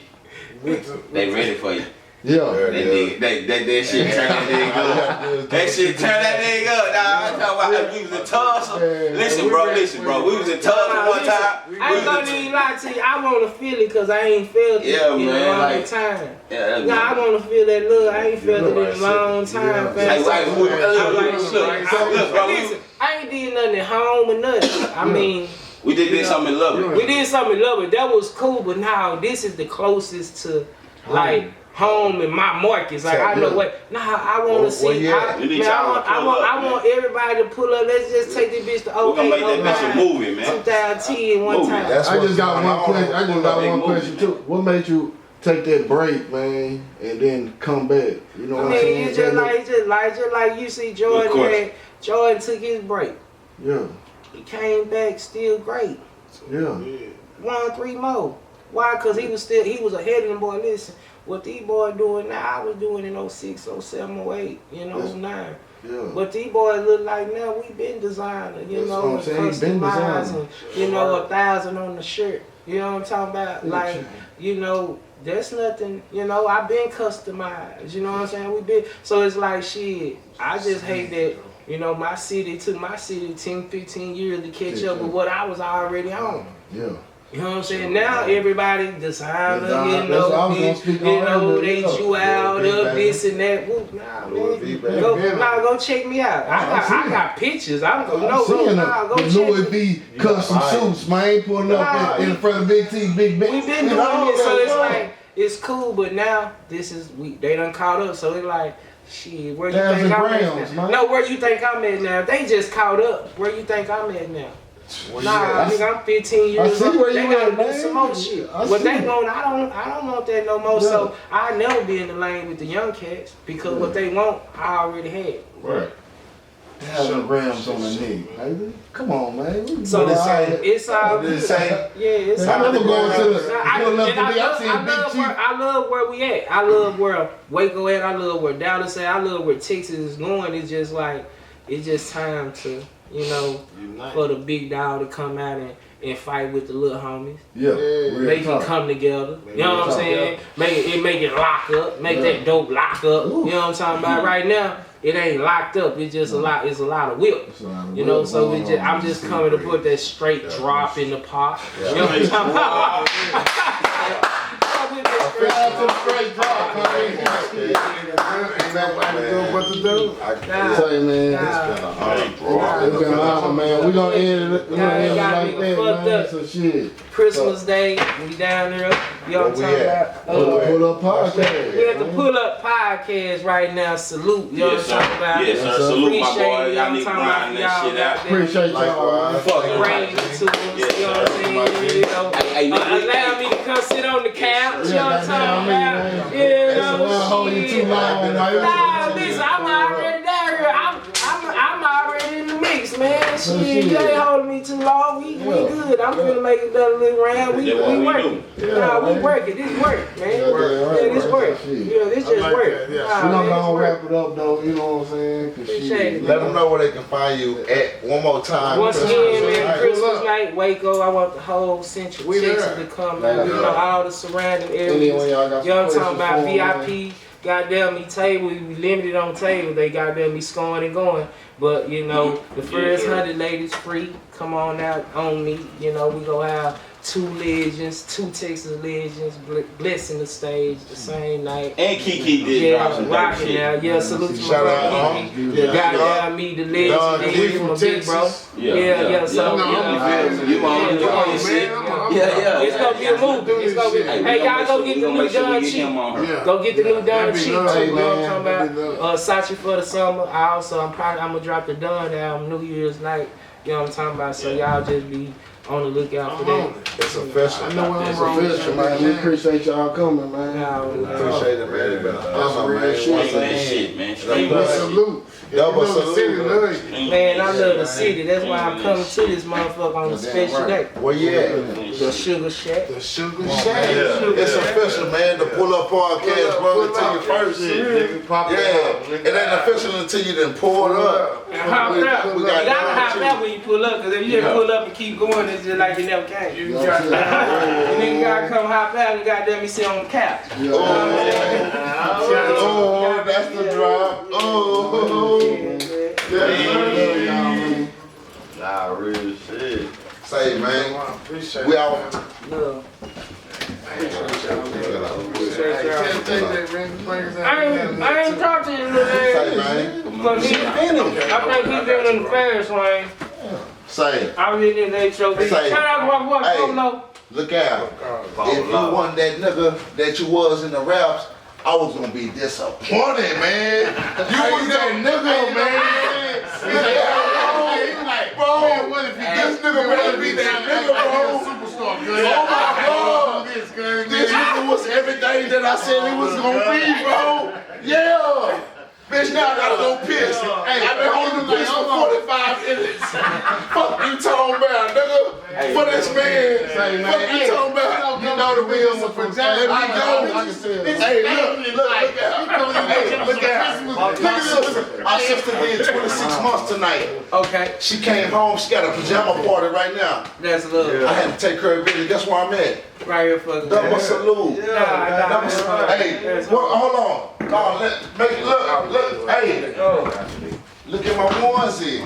they ready for you. Yeah. That shit turn that nigga up. That shit turn that nigga up. Nah, I'm talking about, we was in Tulsa. Listen, bro. We was in Tulsa one time. I ain't gonna even lie to you. I wanna feel it because I ain't felt it in a long time. Nah, I wanna feel that love. I ain't felt it in a long time. Listen, I ain't did nothing at home or nothing. I mean, we did something in love. We did something in love. That was cool, but now this is the closest to like home in my markets. Like I know what. Nah, I want to see. I want everybody to pull up. Let's just take this bitch to We're gonna make that bitch a movie, man. 2010 one time. I just got one question too. What made you take that break, man, and then come back? You know what I'm saying? It's just like you see Jordan. Jordan took his break. Yeah. He came back still great. Yeah. Won 3 more. Why? Cause he was ahead of them boy. Listen, what these boys doing now, I was doing in 06, 07, 08, 09. But these boys look like now we been designing, you know, That's what I'm saying, customizing, you know, 1,000 on the shirt. You know what I'm talking about? Like, you know, there's nothing, you know, I've been customized, you know what I'm saying? We been, so it's like shit, I just hate that, you know, my city took my city 10, 15 years to catch up with what I was already on. Yeah. You know what I'm saying? Now everybody designer, you know, they you out of this and that. Whoop, nah, man. Go check me out. I got pictures. I'm gonna go check Louis V custom suits, man. Pulling up in front of Big T, Big Ben. We been doing this, so it's like it's cool, but now this is they done caught up, so it's like shit. Where you think I'm at now? No, where you think I'm at now? They just caught up. Where you think I'm at now? Nah, nigga, I'm 15 years old. They gotta do some more shit. What they want, I don't want that no more. So I never be in the lane with the young cats because what they want, I already had. Right. Having grams on the knee, baby. Come on, man. So it's all good. Yeah, it's all good. I love where we at. I love where Waco at. I love where Dallas at. I love where Texas is going. It's just like, it's just time to, you know, for the big dog to come out and fight with the little homies. Make it come together. You know what I'm saying? Make it lock up. Make that dope lock up. You know what I'm talking about? Right now, it ain't locked up. It's just a lot. It's a lot of whips. You know, so I'm just coming to put that straight drop in the pot. You know what I'm talking about? Straight drop, what to do? Say, man, it's been an honor, man. We gonna end it like that, man. So shit. Christmas Day, we down there. You know what I'm talking about? Pull Up Podcast. We at the Pull Up Podcast right now. Salute. You know what I'm talking about? Yes, sir. Salute my boy. Y'all need to grind that shit out. Appreciate y'all. Bring it to us. You know what I'm saying? You know, allow me to come sit on the couch. You know what I'm talking about? You know, hold you too long, nah, listen, I'm already down here. I'm already in the mix, man. Shit, you ain't holding me too long. We good. I'm gonna make another little round. We working. Nah, we working. This work, man. Yeah, this work. Yeah, this just work. We're gonna wrap it up though. You know what I'm saying? Appreciate it. Let them know where they can find you at one more time. Once again, man, Christmas night, Waco. I want the whole Central Texas to come out. You know, all the surrounding areas. You know what I'm talking about? VIP. Goddamn me table, we limited on table. They goddamn me scoring and going. But you know, the first 100 ladies free. Come on out on me. You know, we gonna have 2 legends, 2 Texas legends blessing the stage the same night. And Kiki did drop some dope shit. Yeah, salute to my brother Kiki. Goddamn me, the legend, my big bro. Yeah. So you my shit. Yeah. It's gonna be a movie. It's gonna be. Hey, y'all go get the new Don Cheap. Go get the new Don Cheap. You know what I'm talking about? Sachi for the summer. I'm gonna drop the Don album New Year's night. You know what I'm talking about? So y'all just be on the lookout for that. It's official. I know where It's official, man. We appreciate y'all coming, man. Appreciate it, man. Shit, man. Salute. Double salute. Man, I love the city. That's why I'm coming to this motherfucker on a special day. Where you at? The Sugar Shack. The Sugar Shack. It's official, man. The Pull Up Podcast brought it to you first. Yeah. It ain't official until you done pull it up. Hop up. You gotta hop out when you pull up, because if you just pull up and keep going, it's just like you never came. You nigga gotta come hop out and goddamn me sit on the couch. Oh, that's the drop. Oh. Nah, real shit. Say, man. We out. I ain't talking to you, little man. I think he's been in the Ferris lane. Say. I really didn't let you be. Shout out to my boy Polo. Look out. If you wasn't that nigga that you was in the raps, I was gonna be disappointed, man. You was that nigga, man. Bro, what if this nigga wanna be that nigga, bro? Oh my God. This nigga was everything that I said he was gonna be, bro. Yeah. Bitch, now I gotta go piss. Hey, I've been holding the piss for 45 minutes. Fuck you talking about, nigga. For know this man. What you talking about? You know the real one from James. I can see it. Hey, look at her. Look at this. Our sister did 26 months tonight. Okay. She came home. She got a pajama party right now. That's love. I had to take her a visit. Guess where I'm at? Right here for Double salute. Double salute. Hey, hold on. No, look. Hey, look at my onesie.